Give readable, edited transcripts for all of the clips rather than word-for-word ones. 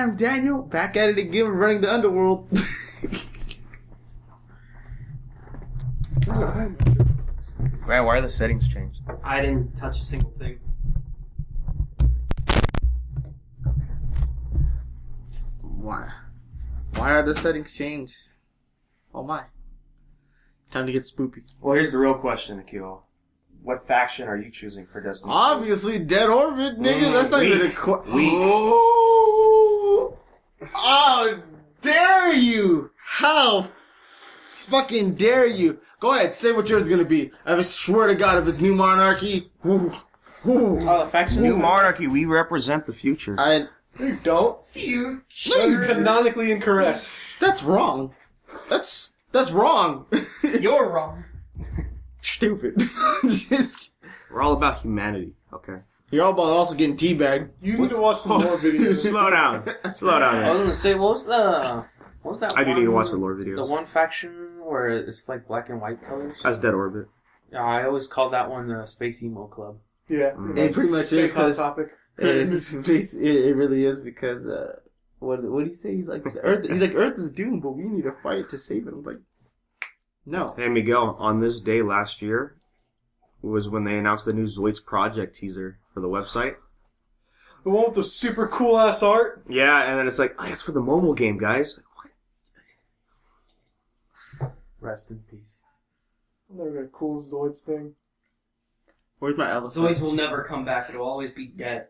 Damn, Daniel, back at it again, running the underworld. Man, why are the settings changed? I didn't touch a single thing. Why are the settings changed? Oh my. Time to get spoopy. Well, here's the real question, Akiel. What faction are you choosing for Destiny? Obviously, Dead Orbit, nigga. That's not even a Oh, dare you! How fucking dare you? Go ahead, say what yours is gonna be. I swear to God, if it's New Monarchy, Oh, the faction New Monarchy. We represent the future. You don't. Future. That is canonically incorrect. That's wrong. That's wrong. You're wrong. Stupid. We're all about humanity, okay? You're all about also getting teabagged. You need to watch some more videos. Slow down. Slow down. I was gonna say, what was that? I do need to watch the lore videos. The one faction where it's like black and white colors. That's Dead Orbit. Yeah, I always called that one the Space Emo Club. Yeah. It pretty much is. Hot topic. It really is because what do you say? He's like Earth. He's like Earth is doomed, but we need to fight to save it. I'm like, no. Hey Miguel, on this day last year was when they announced the new Zoids project teaser for the website. The one with the super cool ass art. Yeah, and then it's like, oh, it's for the mobile game, guys. Like, what? Rest in peace. I'm never got a cool Zoids thing. Where's my elephant? Zoids will never come back. It'll always be dead.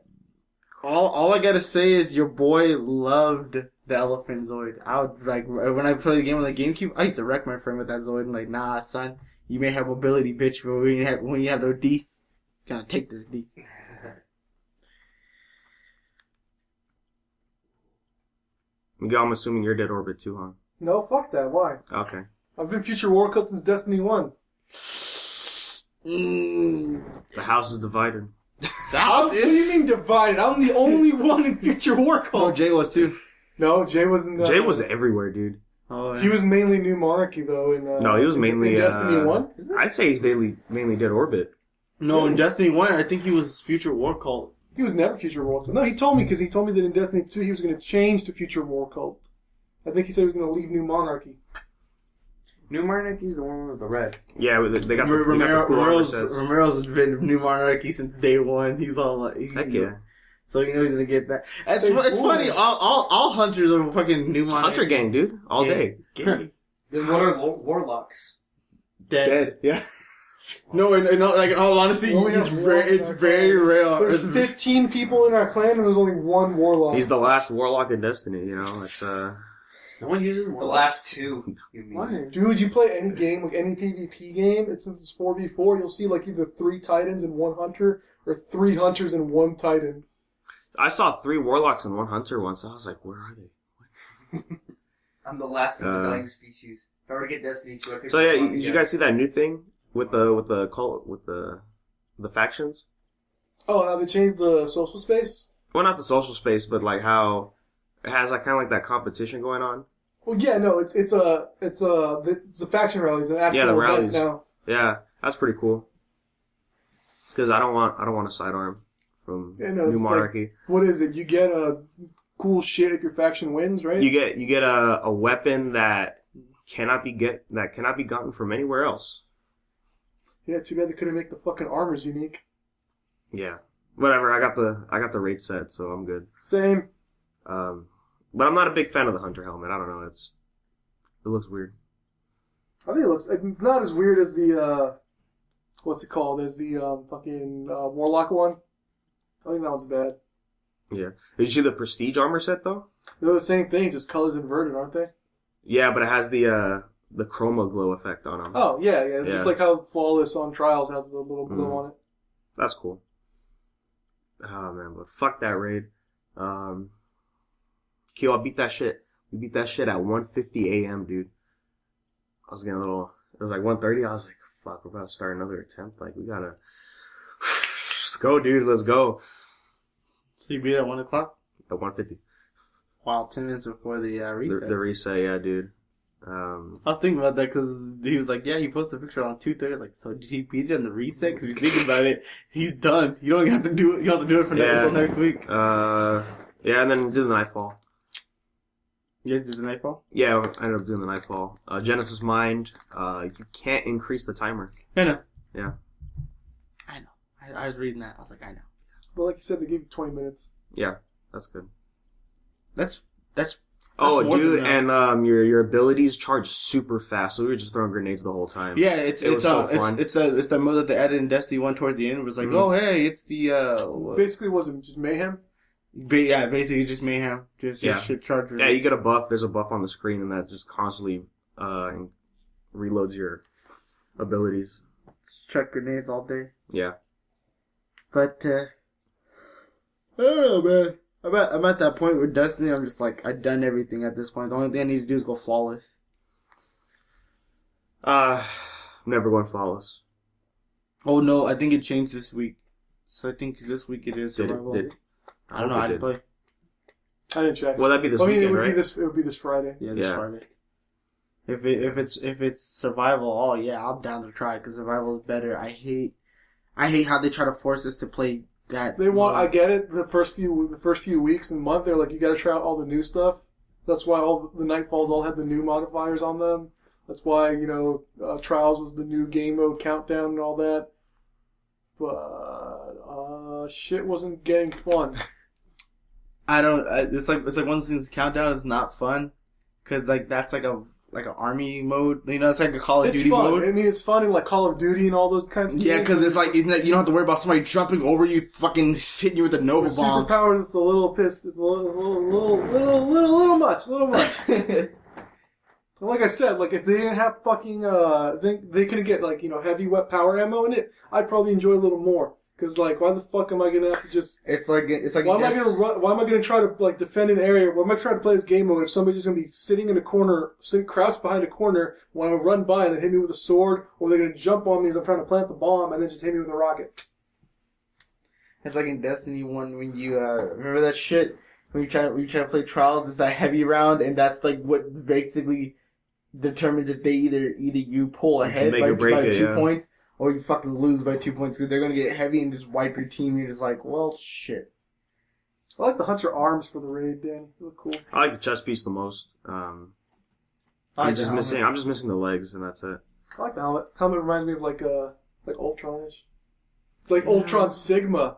All I gotta say is your boy loved the elephant Zoid. I was like, when I played the game on the GameCube, I used to wreck my friend with that Zoid. I'm like, nah, son, you may have mobility, bitch, but when you have no D, you gotta take this D. Miguel, I'm assuming you're Dead Orbit too, huh? No, fuck that. Why? Okay. I've been Future War Cult since Destiny 1. The house is divided. The house What do you mean divided? I'm the only one in Future War Cult. Oh, Jay was too. No, Jay wasn't. Jay was everywhere, dude. Oh, yeah. He was mainly New Monarchy, though. No, he was mainly in Destiny 1. Is it? I'd say he's mainly Dead Orbit. No, in Destiny 1, I think he was Future War Cult. He was never Future War Cult. No, he told me that in Destiny 2 he was going to change to Future War Cult. I think he said he was going to leave New Monarchy. New Monarchy's the one with the red. Yeah, they got the cool armor sets. Romero's been New Monarchy since day one. He's all like, Heck yeah. So you know he's gonna get that. It's funny. All hunters are fucking New Monarchy. Hunter gang, dude, all day. Gay. Then what are warlocks? Dead. Yeah. No, like in all honesty, Only it's have very rare. There's 15 people in our clan and there's only one warlock. He's the last warlock in Destiny. You know, it's No one uses The last two. You mean. Why? Dude, you play any game, like any PvP game, since it's 4v4, you'll see like either 3 Titans and 1 Hunter, or 3 Hunters and 1 Titan. I saw 3 warlocks and 1 hunter once. I was like, where are they? I'm the last of the dying species. If I were to get Destiny 2, I'd pick So yeah, Warlock did you again. guys see that new thing with the factions? Oh, how they changed the social space? Well, not the social space, but like how it has like kind of like that competition going on. Well, yeah, no, it's a faction rallies, an actual Yeah, the event rallies. now. Yeah, that's pretty cool. Because I don't want a sidearm from Yeah, no, New it's Monarchy. What is it? You get cool shit if your faction wins, right? You get a weapon that cannot be gotten from anywhere else. Yeah, too bad they couldn't make the fucking armors unique. Yeah, whatever. I got the raid set, so I'm good. Same. But I'm not a big fan of the hunter helmet. I don't know. It looks weird. I think it's not as weird as the, what's it called? As the fucking Warlock one. I think that one's bad. Yeah. Did you see the prestige armor set though? They're the same thing, just colors inverted, aren't they? Yeah, but it has the chroma glow effect on them. Oh, yeah. Yeah. Just like how Flawless on Trials has the little glow on it. That's cool. Oh man, but fuck that raid. Kyo, I beat that shit. We beat that shit at 1:50 a.m., dude. I was getting a little. It was like 1:30. I was like, "Fuck, we're about to start another attempt. Like, we gotta. Let's go, dude. Let's go." So you beat at 1 o'clock? At 1:50. Wow, 10 minutes before the reset. The reset, yeah, dude. I was thinking about that because he was like, yeah, he posted a picture on 2:30. Like, so did he beat it on the reset? Because he's thinking about it. He's done. You don't have to do it. You have to do it until next week. Yeah, and then do the Nightfall. You guys did the Nightfall? Yeah, I ended up doing the Nightfall. Genesis Mind, you can't increase the timer. I know. Yeah. I know. I was reading that. I was like, I know. But like you said, they gave you 20 minutes. Yeah, that's good. That's Oh, more dude, than enough. and your abilities charge super fast, so we were just throwing grenades the whole time. Yeah, It was so fun. It's the mode that they added in Destiny 1 towards the end. It was like, oh hey, it's the Basically, was it just mayhem? yeah, basically just mayhem, just Yeah. shit charger. Yeah, you get a buff. There's a buff on the screen, and that just constantly reloads your abilities. Just chuck grenades all day. Yeah. But I don't know, man. I'm at that point with Destiny. I'm just like, I've done everything at this point. The only thing I need to do is go flawless. Never going flawless. Oh no, I think it changed this week. So I think this week it is survival. Did it? I don't know. I didn't play. I didn't check. Well, that'd be this I mean, weekend, it would right? be this Friday. Yeah, this Yeah. Friday. If it's survival, oh yeah, I'm down to try because survival is better. I hate how they try to force us to play that. They want. I get it. The first few weeks and month, they're like, you got to try out all the new stuff. That's why all the Nightfalls all had the new modifiers on them. That's why Trials was the new game mode countdown and all that. But shit wasn't getting fun. It's like one of those things. Countdown is not fun because like that's like an army mode. You know, it's like a Call of Duty fun. mode. I mean, it's fun in like Call of Duty and all those kinds of Yeah, games. because it's like you don't have to worry about somebody jumping over you, fucking hitting you with a Nova The bomb. superpower is a little piss. It's a little much. And like I said, like if they didn't have fucking they couldn't get like heavy wet power ammo in it, I'd probably enjoy a little more. Because like, why the fuck am I gonna have to just? It's like Why am I gonna run? Why am I gonna try to like defend an area? Why am I trying to play this game mode if somebody's just gonna be sitting in a corner, crouched behind a corner when I run by and then hit me with a sword, or they're gonna jump on me as I'm trying to plant the bomb and then just hit me with a rocket? It's like in Destiny 1 when you remember that shit when you try to play Trials. It's that heavy round, and that's like what basically determines if they either you pull ahead make by or break 2 it, points, or you fucking lose by 2 points because they're gonna get heavy and just wipe your team. You're just like, well, shit. I like the Hunter arms for the raid, Dan. They look cool. I like the chest piece the most. I'm just missing the legs, and that's it. I like the helmet. Helmet reminds me of like Ultron-ish. It's like Ultron Sigma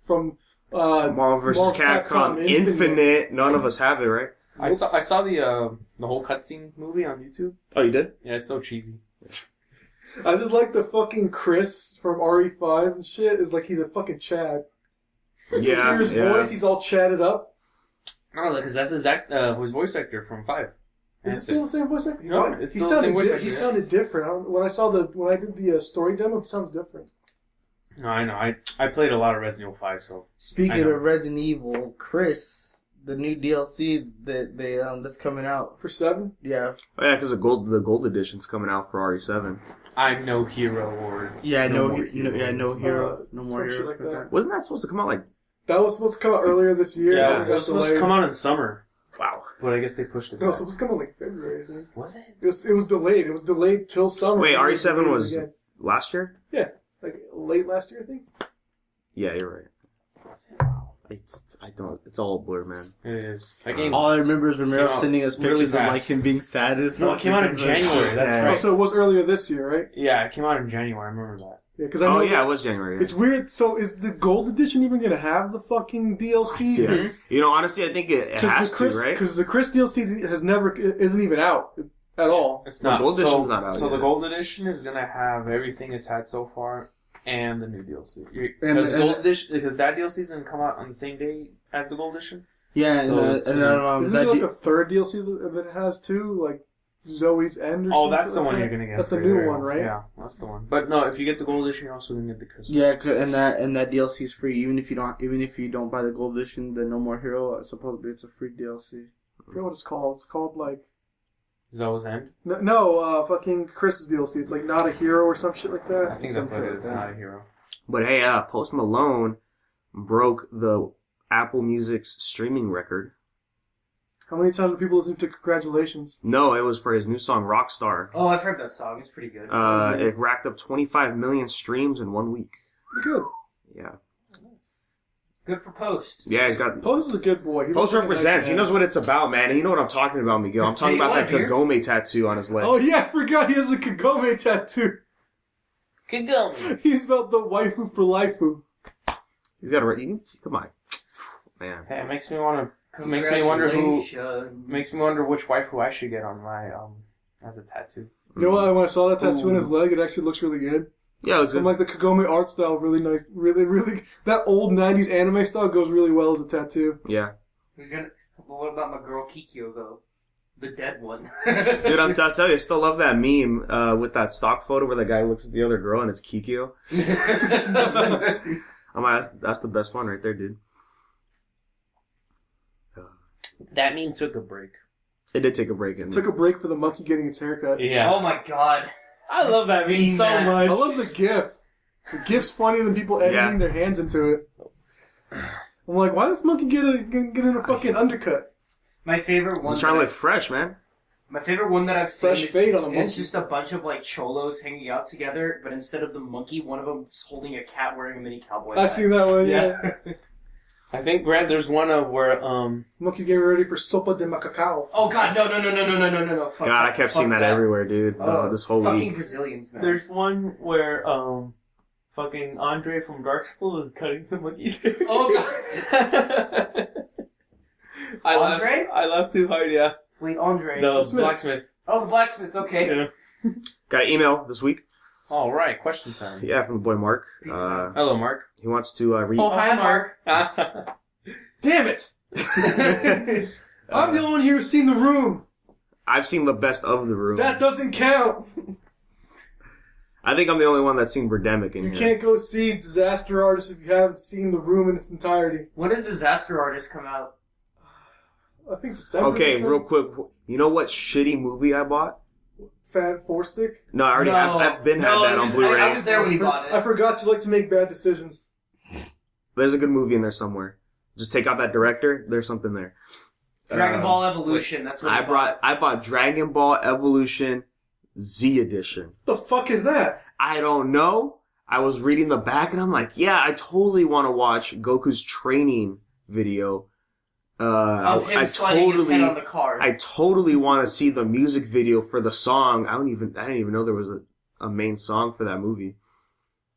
from Marvel vs. Capcom Infinite. None of us have it, right? I saw the whole cutscene movie on YouTube. Oh, you did? Yeah, it's so cheesy. I just like the fucking Chris from RE5 and shit. Is like he's a fucking Chad. Yeah. You hear his voice, he's all chatted up. No, because that's his voice actor from 5. Is it still the same voice actor? No, it's still the same voice actor. He sounded different. When I did the story demo, he sounds different. No, I know. I played a lot of Resident Evil 5, so. Speaking of Resident Evil, Chris, the new DLC that's coming out For 7? Yeah. Oh, yeah, because the gold edition's coming out for RE7. I'm no hero or no hero, no more some shit heroes like that. Wasn't that supposed to come out like... That was supposed to come out earlier this year. Yeah, and it was supposed to come out in summer, Wow. but I guess they pushed it No, it back. was supposed to come out like February, I think. Was it? It was delayed. It was delayed till summer. Wait, And then RE7 delayed was again. last year? Like late last year, I think. Yeah, you're right. Was it? Wow. It's all a blur, man. It is. That game. All I remember is Romero Came out sending us really pictures of like fast. him being sad. No, it came out in January. That's Oh, right. so it was earlier this year, right? Yeah, it came out in January. I remember that. Yeah, because I know Oh, yeah, that- it was January. Yeah. It's weird. So is the gold edition even going to have the fucking DLC? Yeah. You know, honestly, I think it has to, right? Because the Chris DLC isn't even out at all. It's The not. gold edition's not out So yet. the gold edition is gonna have everything it's had so far and the new DLC. And Because the- the gold edition, because that DLC is gonna come out on the same day as the gold edition. Yeah, So and Isn't that there like a third DLC that it has too? Like Zoe's End or something? Oh, that's the one you're gonna get. That's the for new your- one, right? Yeah, that's the one. But no, if you get the gold edition, you're also gonna get the Christmas. yeah, and that DLC is free even if you don't buy the gold edition. The No More Hero, supposedly it's a free DLC. I forget what it's called. It's called like Zoe's End. fucking Chris's DLC. It's like Not a Hero or some shit like I that. think that's what it is. Not a hero. But hey, Post Malone broke the Apple Music's streaming record. How many times do people listen to Congratulations? No, it was for his new song Rockstar. Oh, I've heard that song. It's pretty good. It racked up 25 million streams in 1 week. Pretty good. Yeah. Good for Post. Yeah, he's got... Post is a good boy. He Post looks like a nice represents. He man. knows what it's about, man. And you know what I'm talking about, Miguel. I'm talking Hey, about you that want a beer? Kagome tattoo on his leg. Oh yeah, I forgot he has a Kagome tattoo. Kagome. He's about the waifu for lifu. You gotta... Come on. Man. Hey, it makes me want to. Makes me wonder who. Congratulations. Makes me wonder which waifu I should get on my as a tattoo. You know what? When I saw that tattoo on Ooh. his leg, it actually looks really good. Yeah, it looks From good. like the Kagome art style, really nice, really that old '90s anime style goes really well as a tattoo. Yeah. Who's gonna? Well, what about my girl Kikyo though? The dead one. Dude, I'll tell you, I still love that meme with that stock photo where the guy looks at the other girl and it's Kikyo. I'm like, that's the best one right there, dude. That meme took a break. It did take a break. And Took a break for the monkey getting its haircut. Yeah. Oh my god. I love that meme Seen so that. much. I love the GIF. The GIF's funnier than people editing their hands into it. I'm like, why does monkey get in a fucking undercut? My favorite I one. was trying to look fresh, man. My favorite one that I've seen Fresh fade on a monkey. is just a bunch of like cholos hanging out together, but instead of the monkey, one of them's holding a cat wearing a mini cowboy hat. I've seen that one. Yeah. I think Brad, there's one of where Monkey's getting ready for sopa de macacao. Oh god, no. Fuck God, I that. kept Fuck seeing that everywhere, dude. This whole fucking week. Brazilians, man. there's one where fucking Andre from Dark Souls is cutting the monkey's hair. Oh god. Andre? I laughed too hard. Yeah. Wait, Andre. The Smith. blacksmith. Oh, the blacksmith. Okay. Yeah. Got an email this week. All right. Question time. Yeah, from the boy Mark. Peace out. Hello, Mark. He wants to read. Oh, hi, hi, Mark. Damn it! I'm the only one here who's seen The Room. I've seen the best of The Room. That doesn't count. I think I'm the only one that's seen Birdemic in You here. can't go see Disaster Artist if you haven't seen The Room in its entirety. When does Disaster Artist come out? I think December. Okay, real quick. You know what shitty movie I bought? Fat Four Stick. No, I already. I've been had that on Blu-ray. I was there when you bought I it. forgot you like to make bad decisions. There's a good movie in there somewhere. Just take out that director. There's something there. Dragon Ball Evolution. That's what I bought Dragon Ball Evolution Z Edition. The fuck is that? I don't know. I was reading the back and I'm like, yeah, I totally want to watch Goku's training video. Of him sliding his head on the car. I totally want to see the music video for the song. I didn't even know there was a main song for that movie.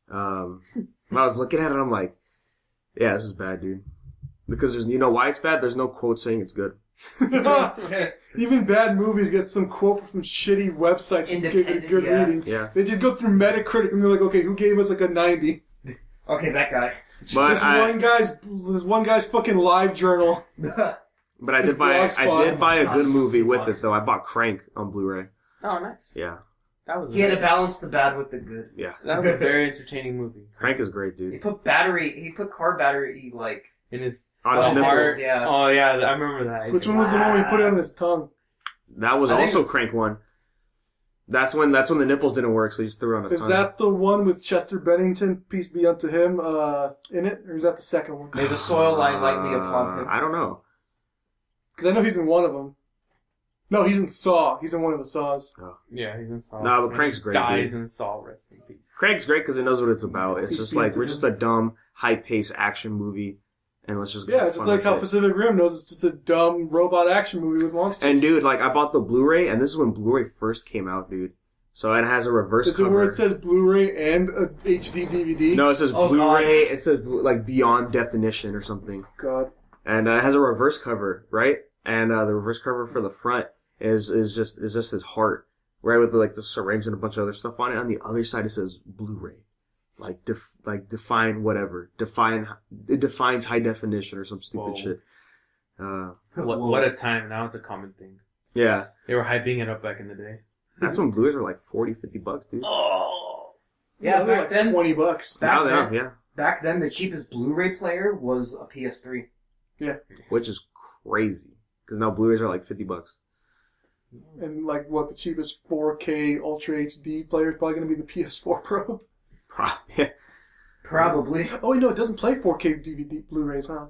When I was looking at it, I'm like, yeah, this is bad, dude. Because you know why it's bad? There's no quote saying it's good. Even bad movies get some quote from some shitty website to give it a good yeah. reading. Yeah. They just go through Metacritic and they're like, okay, who gave us like a 90? Okay, that guy. But This one guy's fucking live journal. But I His did buy a God, good movie so with much. this though. I bought Crank on Blu-ray. Oh, nice. Yeah, That was. He had to balance the bad with the good. yeah. That was a very entertaining movie. Crank is great, He dude. put car battery like In his On his his nipples. heart, yeah. Oh yeah, I remember that. Which one was the one where he put it on his tongue? That was I think also it was- Crank one. That's when the nipples didn't work, so he just threw it on his Is tongue. that the one with Chester Bennington, peace be unto him, in it? Or is that the second one? May the soil lie lightly upon him. I don't know. Because I know he's in one of them. No, he's in Saw. He's in one of the Saws. Yeah, he's in Saw. Nah, but When Crank's he great, Dies dude. in Saw. Rest in peace. Crank's great because it knows what it's about. It's Peace just be like unto we're him. just a dumb, high-paced action movie, and let's just Yeah, have it's fun just like with how it. Pacific Rim knows it's just a dumb robot action movie with monsters. And dude, like I bought the Blu-ray, and this is when Blu-ray first came out, dude. So it has a reverse is it cover. where it says Blu-ray and a HD DVD? No, it says Oh, Blu-ray. It says like beyond definition or something, God. and it has a reverse cover, right? And the reverse cover for the front is just his heart, right, with the syringe and a bunch of other stuff on it. On the other side, it says Blu-ray, define whatever, it defines high definition or some stupid Whoa. shit. What a time! Now it's a common thing. Yeah, They were hyping it up back in the day. that's when Blu-rays were like $40-$50, dude. Oh. Yeah, they're back like then, $20. Now back they then, are, yeah, back then, the cheapest Blu-ray player was a PS3. which is crazy because now Blu-rays are like $50. And like what the cheapest 4K Ultra HD player is probably going to be the PS4 Pro. Yeah. Probably. Oh wait, no, it doesn't play 4K DVD Blu-rays, huh?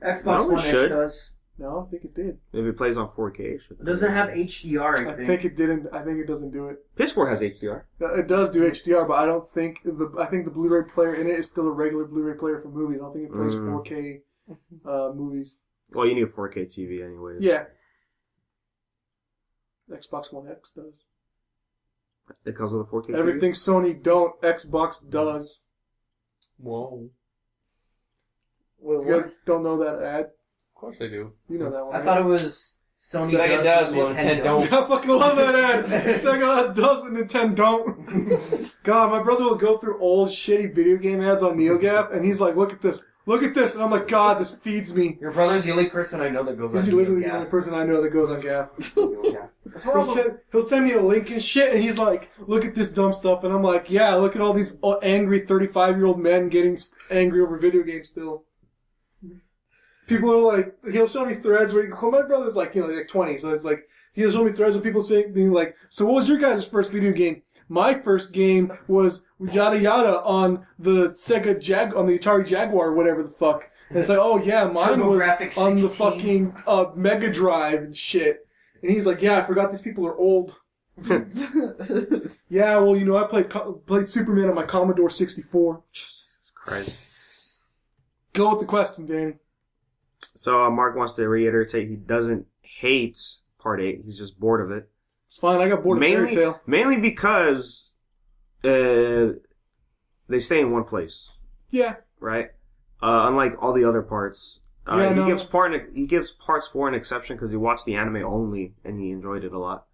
Xbox No, it One X should. does. No, I think it did. If it plays on 4K, it should. It doesn't have HDR, I think it didn't. I think it doesn't do it. PS4 has HDR. It does do HDR, but I don't think I think the Blu-ray player in it is still a regular Blu-ray player for movies. I don't think it plays 4K movies. Well, you need a 4K TV anyway. Yeah. Xbox One X does. It comes with a 4K TV? Everything Sony don't, Xbox does. Whoa. You guys don't know that ad? Of course I do. You know that one. I thought it was Sony Sega does, what well, Nintendo Nintendo don't. I fucking love that ad. Sega does what Nintendo don't. God, my brother will go through old shitty video game ads on NeoGAF, and he's like, look at this. Look at this. And I'm like, God, this feeds me. Your brother's the only person I know that goes He's on literally NeoGAF. the only person I know that goes on GAF. That's horrible. He'll send me a link and shit, and he's like, look at this dumb stuff. And I'm like, yeah, look at all these angry 35-year-old men getting angry over video games still. People are like, he'll show me threads where my brother's like, like 20, so it's like, he'll show me threads of people being like, so what was your guys' first video game? My first game was yada yada on the on the Atari Jaguar or whatever the fuck. And it's like, oh yeah, mine was TurboGrafx on the 16. fucking Mega Drive and shit. And he's like, yeah, I forgot these people are old. Yeah, well, I played Superman on my Commodore 64. Jesus Christ. Go with the question, Danny. So Mark wants to reiterate he doesn't hate Part 8. He's just bored of it. It's fine, I got bored of Fairy Tail. Mainly because they stay in one place. Yeah. Right? Unlike all the other parts. He gives parts 4 an exception because he watched the anime only and he enjoyed it a lot.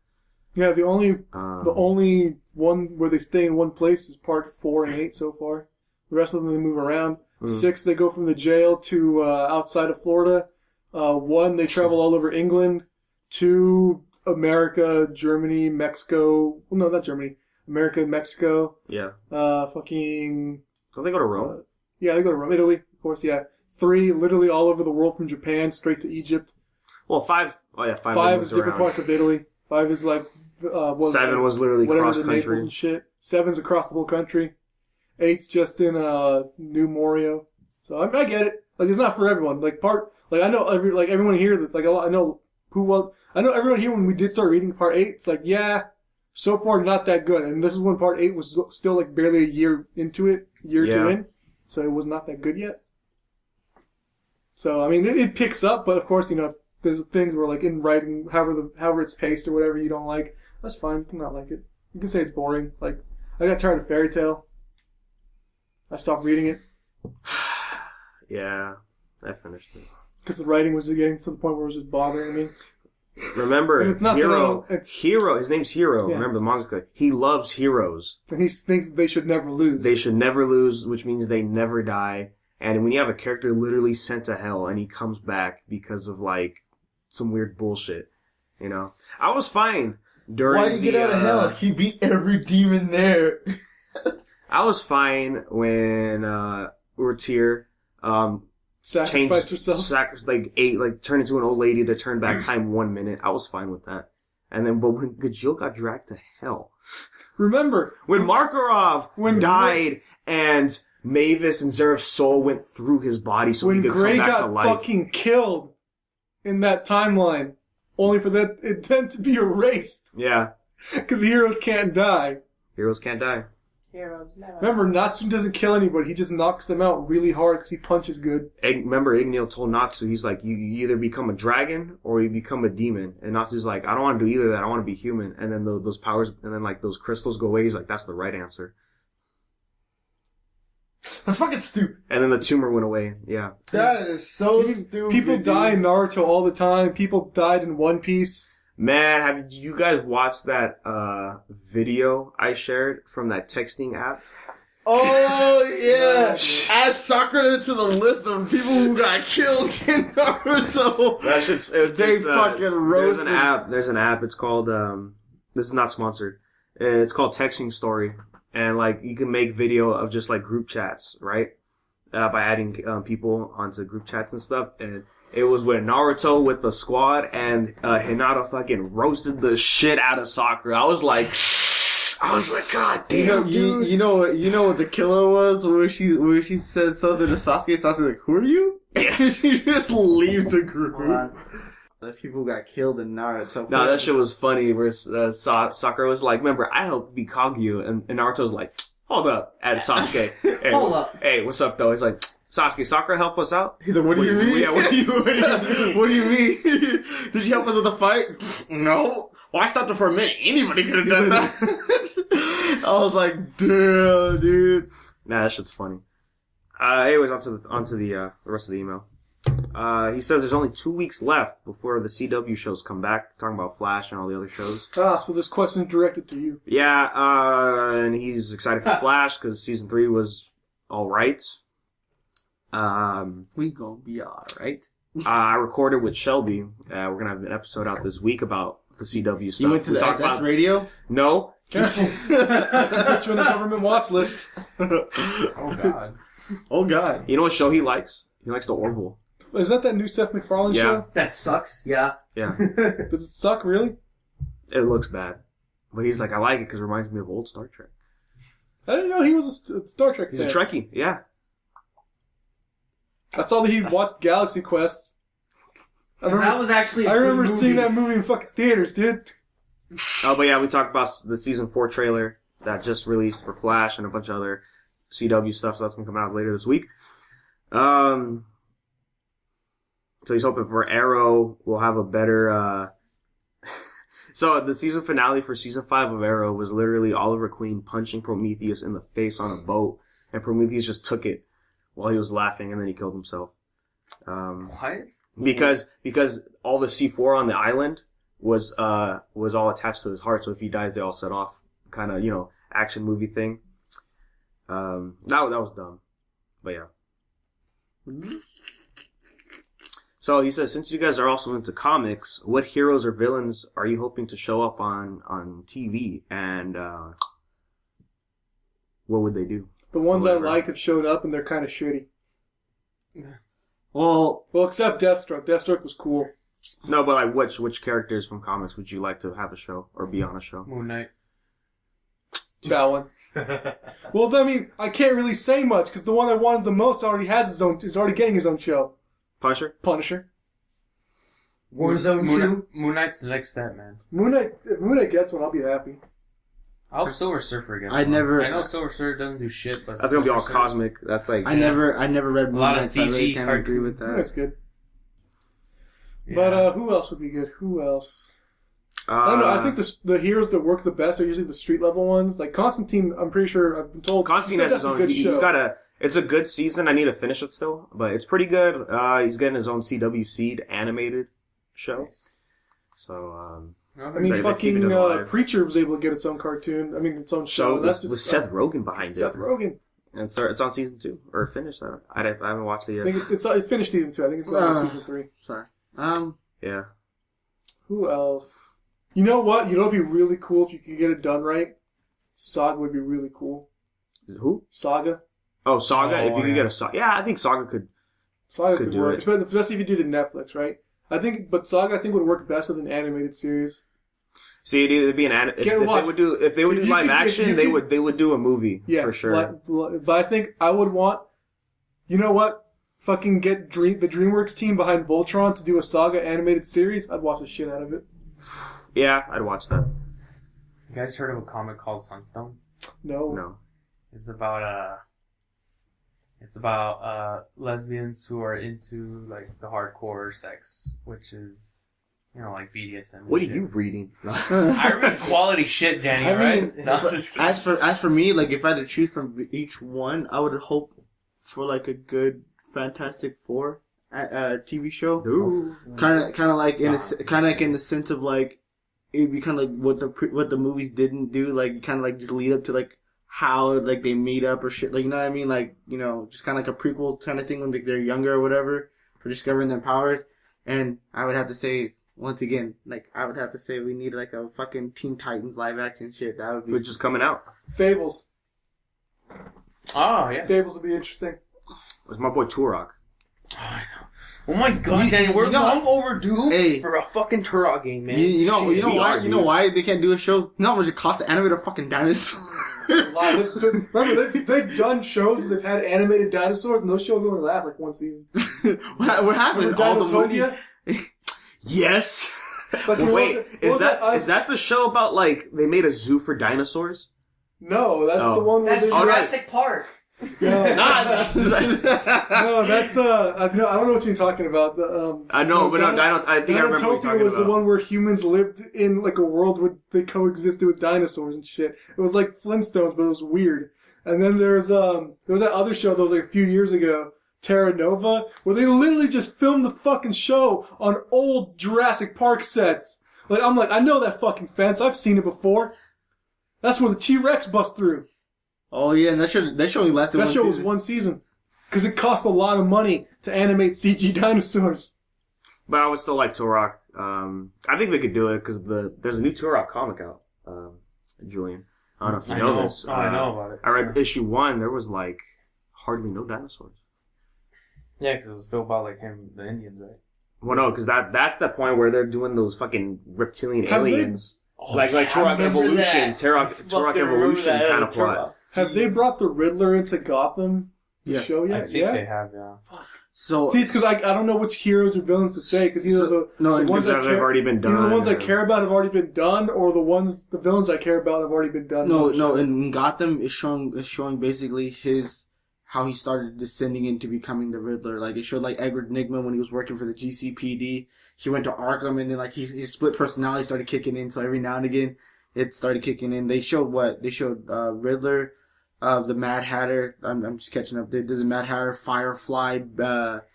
Yeah, the only one where they stay in one place is part 4 and 8 so far. The rest of them they move around. 6 they go from the jail to outside of Florida. 1 they travel all over England. 2 America, Germany, Mexico. Well, no, not Germany. America, Mexico. Yeah. Fucking. Don't they go to Rome? Yeah, they go to Rome, Italy, of course. Yeah. 3 literally all over the world from Japan straight to Egypt. Well, 5. Oh yeah, 5. 5 is different parts of Italy. 5 is like. 7 was literally cross country and shit. 7's across the whole country. 8's just in New Morio. So I get it. Like it's not for everyone. I know everyone here that I know everyone here when we did start reading part 8. It's like so far not that good. And this is when part 8 was still like barely a year into it, year or two in. So it was not that good yet. So I mean it picks up, but of course there's things where like in writing however it's paced or whatever you don't like. That's fine. You can not like it. You can say it's boring. Like I got tired of Fairy Tail. I stopped reading it. Yeah, I finished it. Because the writing was getting to the point where it was just bothering me. Remember, it's not Hero. Hero. His name's Hero. Yeah. Remember the manga. He loves heroes. And he thinks they should never lose. They should never lose, which means they never die. And when you have a character literally sent to hell and he comes back because of like some weird bullshit, I was fine during. Why did he get out of hell? He beat every demon there. I was fine when Urtir sacrificed herself. turned into an old lady to turn back time 1 minute. I was fine with that. And then, but when Gajil got dragged to hell. Remember when Makarov died and Mavis and Zeref's soul went through his body so he could come back to life. When Gray got fucking killed in that timeline, only for that it then to be erased. Yeah. Because heroes can't die. Heroes can't die. Heroes never. Remember, Natsu doesn't kill anybody. He just knocks them out really hard because he punches good. Remember, Igneal told Natsu, he's like, you either become a dragon or you become a demon. And Natsu's like, I don't want to do either of that. I want to be human. And then those powers, and then like those crystals go away. He's like, that's the right answer. That's fucking stupid. And then the tumor went away. Yeah. That is so stupid. People die in Naruto all the time. People died in One Piece. Man, did you guys watch that video I shared from that texting app? Oh, yeah. Add Sakura to the list of people who got killed in Naruto. That shit's... fucking roasted. There's an app. It's called... this is not sponsored. It's called Texting Story. And, like, you can make video of just, like, group chats, right? By adding people onto group chats and stuff. And it was with Naruto with the squad, and Hinata fucking roasted the shit out of Sakura. I was like, God damn, dude. You know what the killer was? Where she said something to Sasuke. Sasuke's like, who are you? you just leave the group. Hold on. The people got killed in Naruto. No, that shit was funny. Where Sakura was like, "Remember, I helped beat Kaguya," and Naruto's like, "Hold up," at Sasuke. Hey, Hold up. Hey, what's up though? He's like, "Sasuke, Sakura help us out." He's like, what do you mean? Yeah, what do you mean? Did you help us with the fight? No. Well, I stopped it for a minute. Anybody could have done that. I was like, damn, dude. Nah, that shit's funny. Anyways, onto the rest of the email. He says there's only 2 weeks left before the CW shows come back, talking about Flash and all the other shows. So this question's directed to you. Yeah, and he's excited for Flash because season 3 was alright. We gonna be alright. I recorded with Shelby. We're gonna have an episode out this week about the CW stuff. You went to the SS radio? No. Careful. Put you on the government watch list. Oh god. Oh god. You know what show he likes? He likes the Orville. Is that new Seth MacFarlane Yeah. show? That sucks. Yeah. Yeah. Does it suck, really? It looks bad. But he's like, I like it because it reminds me of old Star Trek. I didn't know he was a Star Trek He's fan. a Trekkie, yeah. I saw that he watched Galaxy Quest. I was actually a I remember good seeing movie. that movie in fucking theaters, dude. Oh, but yeah, we talked about the season 4 trailer that just released for Flash and a bunch of other CW stuff, so that's gonna come out later this week. So he's hoping for Arrow will have a better, So the season finale for season 5 of Arrow was literally Oliver Queen punching Prometheus in the face on a boat, and Prometheus just took it while he was laughing, and then he killed himself. What? Because all the C4 on the island was all attached to his heart, so if he dies, they all set off. Kind of, action movie thing. That was dumb. But yeah. So he says, since you guys are also into comics, what heroes or villains are you hoping to show up on TV? And, what would they do? The ones I Whatever. liked have showed up and they're kind of shitty. Well, Except Deathstroke. Deathstroke was cool. No, but like, which characters from comics would you like to have a show or be on a show? Moon Knight. That one. Well, I mean, I can't really say much because the one I wanted the most already is already getting his own show. Punisher? Punisher. Warzone 2. Moon Knight's the next step, man. If Moon Knight gets one, I'll be happy. I hope Silver Surfer gets I one. never- I know Silver Surfer doesn't do shit, but That's gonna be all Silver Surfer's- cosmic. That's like... I never read Moon lot of Knight, so I really CG can't cartoon. agree with that. That's good. Yeah. But who else would be good? Who else? I don't know. I think the heroes that work the best are usually the street level ones. Like Constantine, I'm pretty sure I've been told. Constantine has his own. He's got it's a good season. I need to finish it still, but it's pretty good. He's getting his own CW Seed animated show. So, I mean, they keep it fucking alive. Preacher was able to get its own cartoon. I mean, its own show. with, That's just with Seth Rogen behind Seth it. Rogen. And it's on season 2 or finished. I haven't watched it I yet. think it's finished season 2. I think it's going to season 3. Sorry. Yeah. Who else? You know what? You know what'd be really cool if you could get it done right? Saga would be really cool. Who? Saga. Oh, Saga. Oh, If you could get a Saga, yeah, I think Saga could. Saga Could could do work. it. Especially if you did it Netflix, right? But Saga I think would work best as an animated series. See, it'd be an if they would do If you live could- if action, you they could- would do a movie for sure. But I think I would want. You know what? Fucking get the DreamWorks team behind Voltron to do a Saga animated series. I'd watch the shit out of it. Yeah, I'd watch that. You guys heard of a comic called Sunstone? No. It's about lesbians who are into like the hardcore sex, which is like BDSM. and What are shit. you reading? I read quality shit, Danny. I Right? mean, No, I'm just kidding. as for me, like if I had to choose from each one, I would hope for like a good Fantastic Four TV show. Ooh. Kind of like in the sense of like it'd be kind of like what the movies didn't do, like kind of like just lead up to like how like they meet up or shit, like you know what I mean, like just kind of like a prequel kind of thing when they're younger or whatever, for discovering their powers. And I would have to say once again, like I would have to say we need like a fucking Teen Titans live action shit. That would be Which is coming out. Fables. Oh yes. Fables would be interesting. It's my boy Turok. Oh my god, Danny, we're long overdue Hey. for a fucking Turok game, man. you know VR, dude. why they can't do a show? You know how much it costs to animate a fucking dinosaur? Remember, they've done shows where they've had animated dinosaurs, and those shows only last like one season. What happened? All the money. Dinotopia? Yes. Like, Well, wait, what was is that the show about like they made a zoo for dinosaurs? No, that's Oh. the one where That's they... Jurassic Park. No, No, that's no, I don't know what you're talking about. I know, but I think I remember what you're Dinotopia talking was about. the one where humans lived in like a world where they coexisted with dinosaurs and shit. It was like Flintstones, but it was weird. And then there was that other show that was like a few years ago, Terra Nova, where they literally just filmed the fucking show on old Jurassic Park sets. Like, I'm like, I know that fucking fence. I've seen it before. That's where the T-Rex bust through. Oh yeah, and that show only lasted. That one show was season. one season. Because it cost a lot of money to animate CG dinosaurs. But I would still like Turok. I think they could do it because there's a new Turok comic out. Julian, I don't know if you know this. Oh, I know about it. I read issue 1. There was like hardly no dinosaurs. Yeah, because it was still about like him, the Indians, right? Well, no, because that's the point where they're doing those fucking reptilian Have they- aliens. Oh, like yeah, I Turok remember Evolution, that. Turok Fucking Evolution remember that kind of Turok. plot. Have they brought the Riddler into Gotham? The Yes. show I yet? think Yeah. they have, yeah. So See, it's because I don't know which heroes or villains to say, because either the ones Because I they've care, already been done. either the ones I or- care about have already been done, or the villains I care about have already been done. no, in Gotham is showing basically how he started descending into becoming the Riddler. Like it showed like Edward Nygma when he was working for the GCPD. He went to Arkham and then like his split personality started kicking in. So every now and again it started kicking in. They showed Riddler, the Mad Hatter. I'm just catching up. They did the Mad Hatter, Firefly.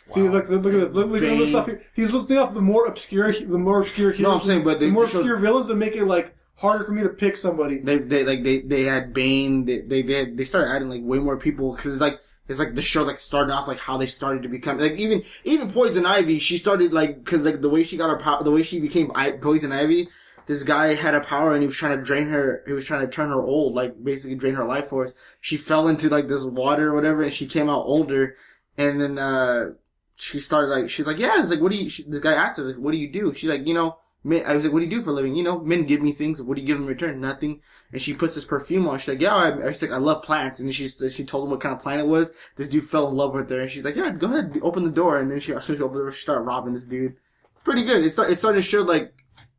See, look at this stuff here. He's listing up the more obscure heroes. No, I'm saying, but the they more showed- obscure villains that make it like harder for me to pick somebody. They had Bane. They started adding like way more people because it's like the show like started off like how they started to become like even Poison Ivy. She started like because like the way she got her power, the way she became Poison Ivy. This guy had a power and he was trying to drain her. He was trying to turn her old, like basically drain her life force. She fell into like this water or whatever, and she came out older. And then she started like she's like, yeah. It's like, what do you? This guy asked her, like, what do you do? She's like, men. I was like, what do you do for a living? Men give me things. What do you give in return? Nothing. And she puts this perfume on. She's like, yeah. She's like, I love plants. And then she told him what kind of plant it was. This dude fell in love with her, and she's like, yeah, go ahead, open the door. And then as soon as she opened the door, she started robbing this dude. Pretty good. It started to show like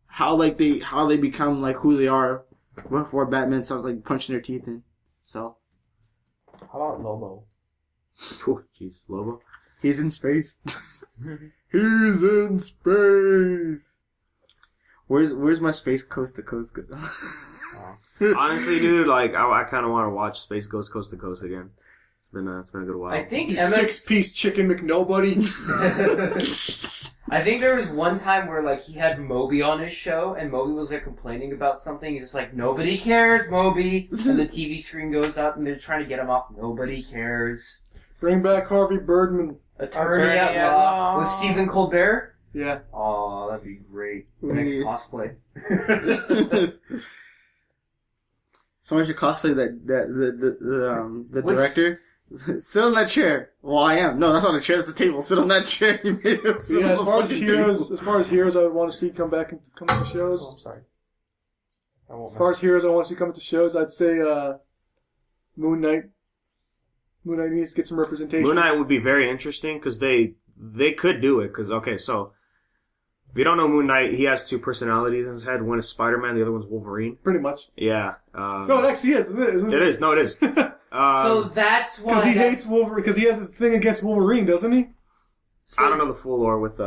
how they become like who they are before Batman starts like punching their teeth in. So How about Lobo? Jeez, Lobo. he's in space. He's in space. Where's my space coast to coast? Honestly, dude, like I kind of want to watch Space Ghost Coast to Coast again. It's been a good while. I think You MX 6-piece chicken McNobody. I think there was one time where like he had Moby on his show, and Moby was like complaining about something. He's just like, "Nobody cares, Moby," and the TV screen goes up, and they're trying to get him off. Nobody cares. Bring back Harvey Birdman. Attorney at at law law. with Stephen Colbert. Yeah. Oh, that'd be great. We Next need- cosplay. Someone should cosplay the What's- director. Sit on that chair. Well, I am. No, that's not a chair. That's a table. Sit on that chair. You made him sit Yeah, on as the far as fucking heroes, table. I would want to see come back and come into Oh, shows. I'm sorry. I won't As far as heroes I want to see come into shows, I'd say Moon Knight. Moon Knight needs to get some representation. Moon Knight would be very interesting because they could do it. Because okay, so if you don't know Moon Knight, he has two personalities in his head. One is Spider-Man, the other one's Wolverine. Pretty much. Yeah. No, it actually is, isn't it? It is. No, it is. So that's why. Because he hates Wolverine. Because he has this thing against Wolverine, doesn't he? I don't know the full lore with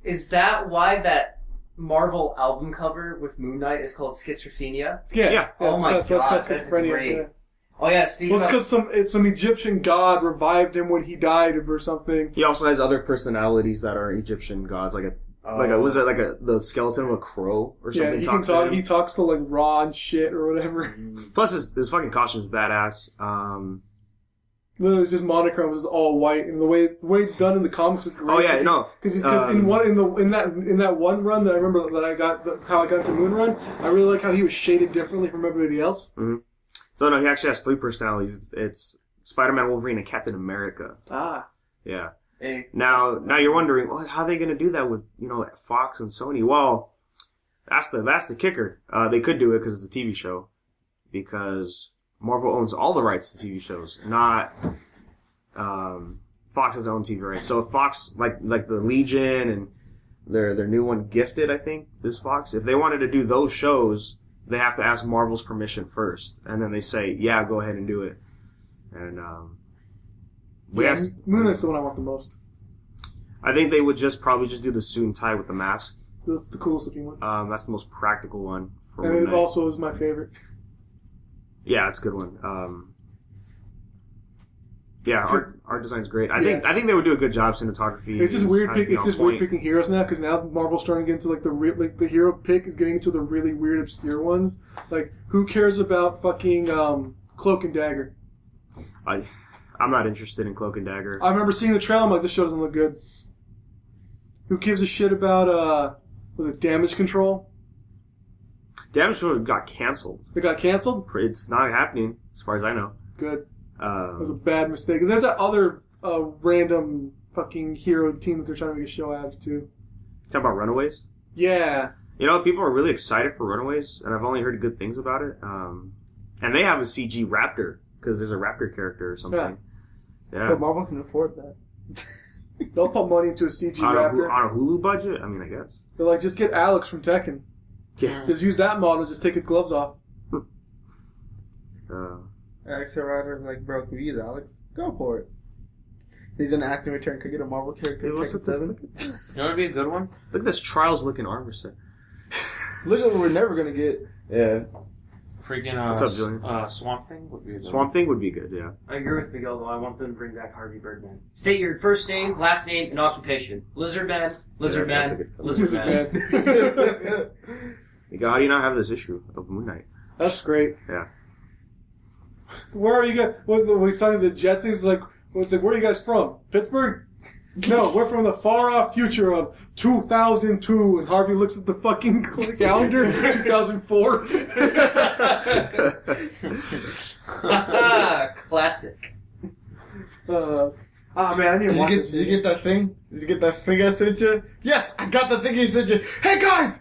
Is that why that Marvel album cover with Moon Knight is called Schizophrenia? Yeah. Oh my it's got God, that's schizophrenia. great. Yeah. Oh yeah, speaking Well, it's of... because some Egyptian god revived him when he died or something. He also has other personalities that are Egyptian gods, the skeleton of a crow or something. Yeah, he can talks to talk. him. He talks to like Ra and shit or whatever. Plus, his fucking costume's badass. Literally, it's just monochromes is all white, and the way it's done in the comics is great. Oh yeah, no. Because in that one run that I remember that I got how I got to Moon Run, I really like how he was shaded differently from everybody else. Mm-hmm. So no, he actually has three personalities. It's Spider-Man, Wolverine, and Captain America. Ah, Yeah. Hey, Now you're wondering, well, how are they going to do that with Fox and Sony? Well, that's the kicker. They could do it because it's a TV show, because Marvel owns all the rights to TV shows, not Fox has their own TV rights. So if Fox, like the Legion and their new one, Gifted, I think, is Fox. If they wanted to do those shows, they have to ask Marvel's permission first, and then they say, yeah, go ahead and do it. And Moon Knight's the one I want the most. I think they would probably just do the suit and tie with the mask. That's the coolest looking one. That's the most practical one. For and Moon it Knight. also is my favorite. Yeah, it's a good one. Yeah, art design's great. I think they would do a good job cinematography. It's just weird. Has to be It's on just point. weird picking heroes now because now Marvel's starting to get into like the hero pick is getting into the really weird obscure ones. Like who cares about fucking Cloak and Dagger? I'm not interested in Cloak and Dagger. I remember seeing the trailer. I'm like, this show doesn't look good. Who gives a shit about was it Damage Control? Damage Control got canceled. It got canceled. It's not happening as far as I know. Good. That was a bad mistake. And there's that other random fucking hero team that they're trying to make a show out of too. Talk about Runaways. Yeah. You know, people are really excited for Runaways, and I've only heard good things about it. And they have a CG raptor because there's a raptor character or something. Yeah. But Marvel can afford that. They'll put money into a CG on raptor. On a Hulu budget? I mean, I guess. They're like, just get Alex from Tekken. Yeah. Just use that model. Just take his gloves off. Alex Rider, like, bro, can you use Alex? Go for it. He's an acting return. Could get a Marvel character. Hey, what's Tekken with this? 7. You know what would be a good one? Look at this Trials looking armor set. Look at what we're never gonna get. Yeah. Freaking What's up, Julian? Swamp Thing would be a good Swamp Thing would be good, yeah. I agree with Miguel, though. I want them to bring back Harvey Birdman. State your first name, last name, and occupation. Lizard Man, Lizard Yeah, that's a Man, good- Lizard Man. Miguel, how do you not have this issue of Moon Knight? That's great. Yeah. Where are you guys? When we signed the Jets, it's like, where are you guys from? Pittsburgh? No, we're from the far off future of 2002. And Harvey looks at the fucking calendar, 2004. Classic. Oh man, I need to watch this Did you shit. get that thing? Did you get that thing I sent you? Yes, I got the thing he sent you. Hey guys,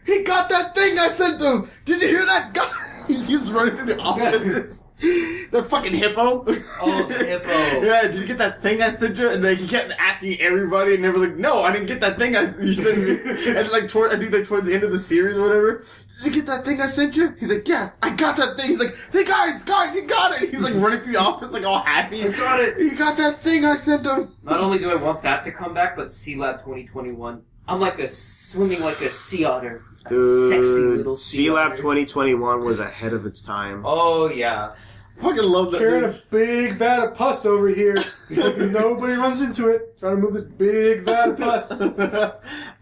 he got that thing I sent him. Did you hear that? Guys, he was running through the office. The fucking hippo. Oh, the hippo. Yeah, did you get that thing I sent you? And like he kept asking everybody, and they were like, "No, I didn't get that thing you sent me." And like towards the end of the series or whatever. Did you get that thing I sent you? He's like, yes, I got that thing. He's like, hey guys, he got it. He's like running through the office like all happy. I got it. He got that thing I sent him. Not only do I want that to come back, but Sea Lab 2021. I'm like swimming like a sea otter. A sexy little Sea Lab otter. 2021 was ahead of its time. Oh, yeah. Fucking love that. Carrying Dude. a big vat of pus over here. Nobody runs into it. Trying to move this big vat of pus.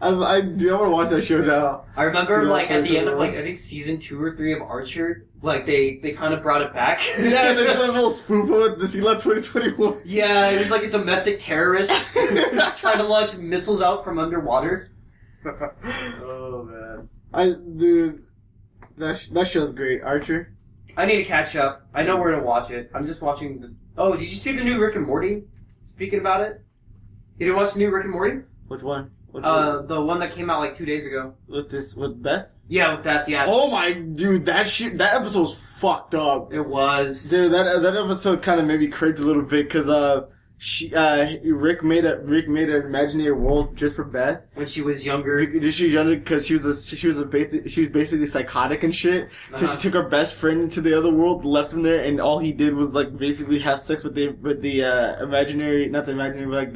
I want to watch that show now. I remember, Sea Lab like, at the end of, 2021. like, I think season 2 or 3 of Archer, like, they kind of brought it back. Yeah, the little spoof of it, the Sea Lab 2021. Yeah, it was like a domestic terrorist trying to launch missiles out from underwater. Oh, man. Dude, that show's great. Archer. I need to catch up. I know where to watch it. I'm just watching the... Oh, did you see the new Rick and Morty? Speaking about it? You didn't watch the new Rick and Morty? Which one? Which one? The one that came out like 2 days ago. With Beth? Yeah, with that, yeah. Oh my, dude, that episode was fucked up. It was. Dude, that episode kind of made me cringe a little bit because Rick made an imaginary world just for Beth. When she was younger. She was younger because she was basically psychotic and shit. So Uh-huh. she took her best friend into the other world, left him there, and all he did was like basically have sex with the imaginary, not the imaginary, but like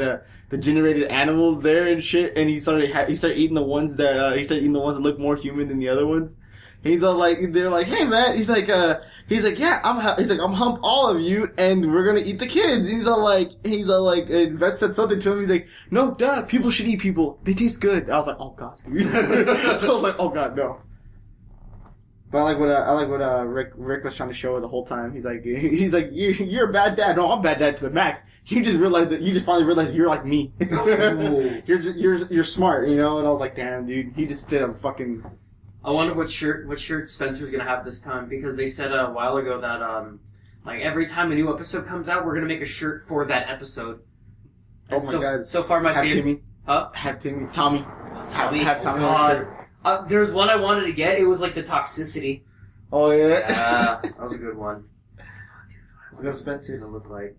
the generated animals there and shit. And he started eating the ones that look more human than the other ones. He's all like, they're like, hey man, he's like, yeah, I'm hump all of you, and we're gonna eat the kids. And he's all like, Beth said something to him. He's like, no, duh, people should eat people. They taste good. I was like, oh god. I was like, oh god, no. But I like what Rick was trying to show her the whole time. He's like, you're a bad dad. No, I'm a bad dad to the max. You just finally realized you're like me. you're smart, you know. And I was like, damn, dude, he just did a fucking. I wonder what shirt Spencer's gonna have this time, because they said a while ago that like every time a new episode comes out, we're gonna make a shirt for that episode. And Oh my god! So far, my have favorite. Timmy. Huh? Have Timmy. Tommy. Tommy. Have Tommy Oh, on God. the shirt. There's one I wanted to get. It was like the toxicity. Oh yeah. That was a good one. Let's go, What's it Spencer. gonna look like?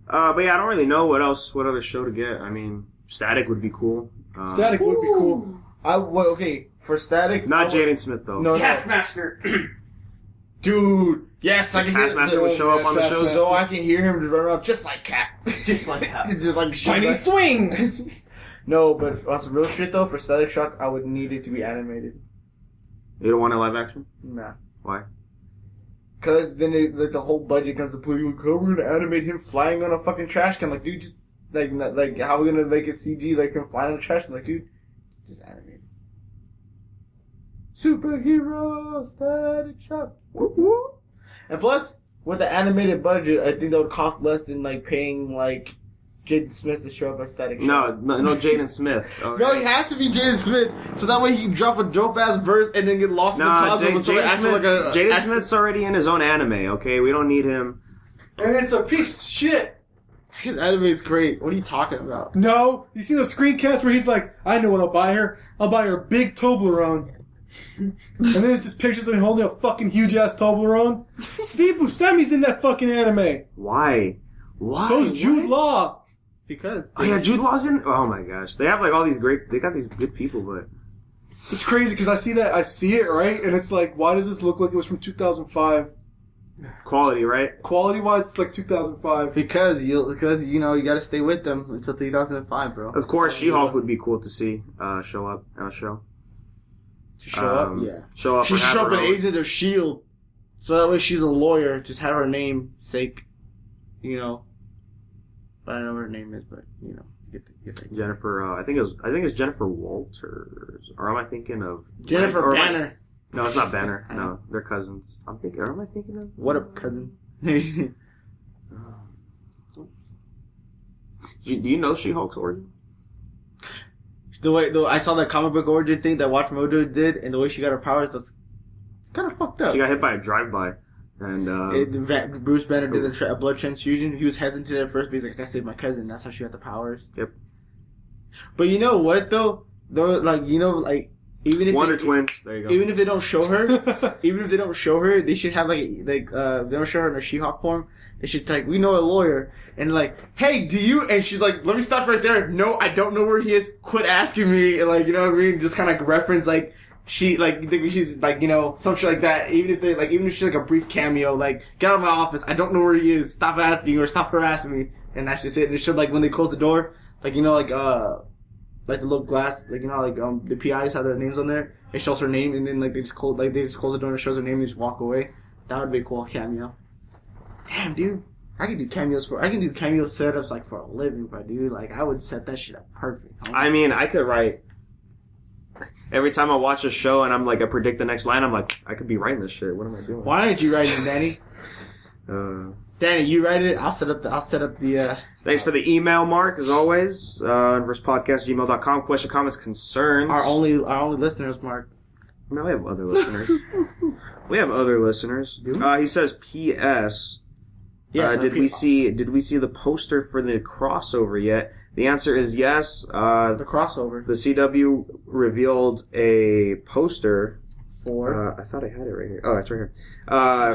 But yeah, I don't really know what other show to get. I mean, Static would be cool. Static would be cool. Okay, for Static... Not Jaden Smith, though. No, Taskmaster! Dude, yes, I can Taskmaster would show up on the show. So I can hear him just run around just like Cat. Just like that. Just like Shiny swing! No, but on some real shit though, for Static Shock, I would need it to be animated. You don't want a live action? Nah. Why? Cause then the whole budget comes to play. Like, oh, we're gonna animate him flying on a fucking trash can. Like, dude, just like how are we gonna make it CG like him flying on a trash can? Like, dude, just animate it. Superhero Static Shock. Whoop, whoop. And plus, with the animated budget, I think that would cost less than like paying like Jaden Smith to show up as Static Shock. No, Jaden Smith. Okay. No, he has to be Jaden Smith, so that way he can drop a dope ass verse and then get lost in the clouds with someone acting like a. Jaden Smith's already in his own anime. Okay, we don't need him. And it's a piece of shit. His anime is great. What are you talking about? No, you see those screencasts where he's like, I know what I'll buy her. I'll buy her a big Toblerone. And then it's just pictures of him holding a fucking huge ass Toblerone. Steve Buscemi's in that fucking anime. Why? So's Jude Law. Because Oh yeah, Jude Law's in. Oh my gosh, they have like all these great. They got these good people, but It's crazy because I see it, right? And it's like, why does this look like it was from 2005? quality, right? Quality wise, it's like 2005. because you gotta stay with them until 2005, bro. Of course, She-Hulk would be cool to see show up on a show. To show up, yeah. Show up. She should show up in Agents of S.H.I.E.L.D. So that way she's a lawyer. Just have her name sake, I don't know what her name is, but get that. Jennifer. I think it's Jennifer Walters. Or am I thinking of Jennifer Banner? No, it's not Banner. No, they're cousins. Or am I thinking of? What up, cousin? Do you know She-Hulk's origin? The way I saw that comic book origin thing that Watch Mojo did, and the way she got her powers, it's kind of fucked up. She got hit by a drive-by, and Bruce Banner did a blood transfusion. He was hesitant at first, but he's like, I gotta save my cousin. That's how she got the powers. Yep. But you know what though? Even if Wonder Twins. There you go. Even if they don't show her, they should have they don't show her in her She-Hulk form. They should we know a lawyer and hey, do you? And she's like, let me stop right there. No, I don't know where he is. Quit asking me. You know what I mean? Just kind of reference she's some shit like that. Even if she's a brief cameo, get out of my office. I don't know where he is. Stop asking or stop harassing me. And that's just it. And it showed when they close the door, the little glass, the PIs have their names on there. It shows her name, and then they just close the door and it shows her name and just walk away. That would be a cool cameo. Damn, dude, I can do cameo setups for a living, but dude, I would set that shit up perfect. I mean, I could write every time I watch a show and I'm I predict the next line. I'm like, I could be writing this shit. What am I doing? Why aren't you writing it, Danny? Danny, you write it. I'll set up the. Thanks for the email, Mark. As always, unversedpodcast@gmail.com. Question, comments, concerns. Our only listeners, Mark. No, we have other listeners. He says, P.S. Yes, did we see the poster for the crossover yet? The answer is yes. The crossover. The CW revealed a poster. For I thought I had it right here. Oh, it's right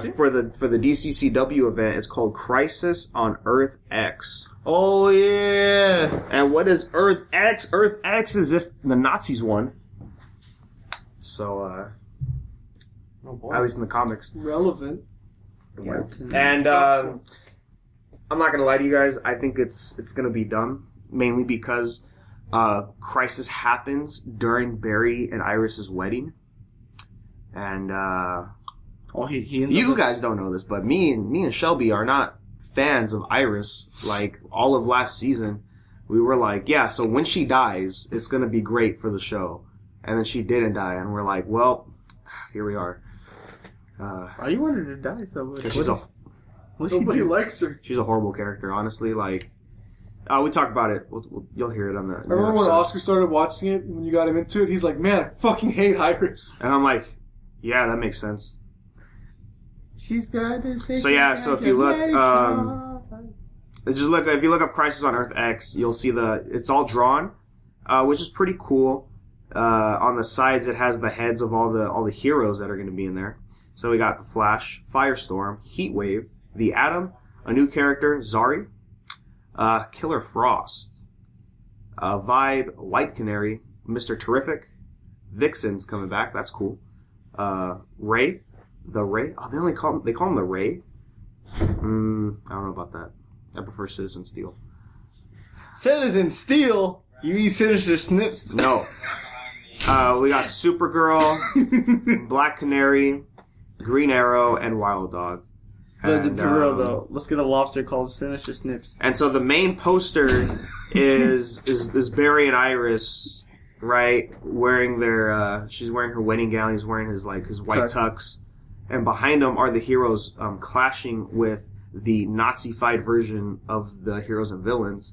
here. For the DCCW event, it's called Crisis on Earth X. Oh yeah. And what is Earth X? Earth X is if the Nazis won. So, at least in the comics, Relevant. yeah. And I'm not gonna lie to you guys. I think it's gonna be dumb, mainly because Crisis happens during Barry and Iris's wedding. And you guys don't know this, but me and Shelby are not fans of Iris. All of last season, we were yeah, so when she dies, it's gonna be great for the show. And then she didn't die, and we're well, here we are. Why do you want her to die so much? Nobody likes her. She's a horrible character, honestly. We talked about it. You'll hear it on the. I remember when Oscar started watching it, when you got him into it, he's like, man, I fucking hate Iris. And I'm like, yeah, that makes sense. She's got to say. So yeah, so if you look, if you look up Crisis on Earth X, you'll see it's all drawn, which is pretty cool. On the sides, it has the heads of all the heroes that are going to be in there. So we got the Flash, Firestorm, Heatwave, the Atom, a new character, Zari, Killer Frost. Vibe, White Canary, Mr. Terrific, Vixen's coming back. That's cool. Ray, the Ray. Oh, they call him the Ray. I don't know about that. I prefer Citizen Steel. Citizen Steel? You mean Sinister Snips? No. We got Supergirl, Black Canary, Green Arrow, and Wild Dog. But for real though, let's get a lobster called Sinister Snips. And so the main poster is Barry and Iris, right? Wearing their she's wearing her wedding gown. He's wearing his white tux, and behind them are the heroes clashing with the Nazi-fied version of the heroes and villains.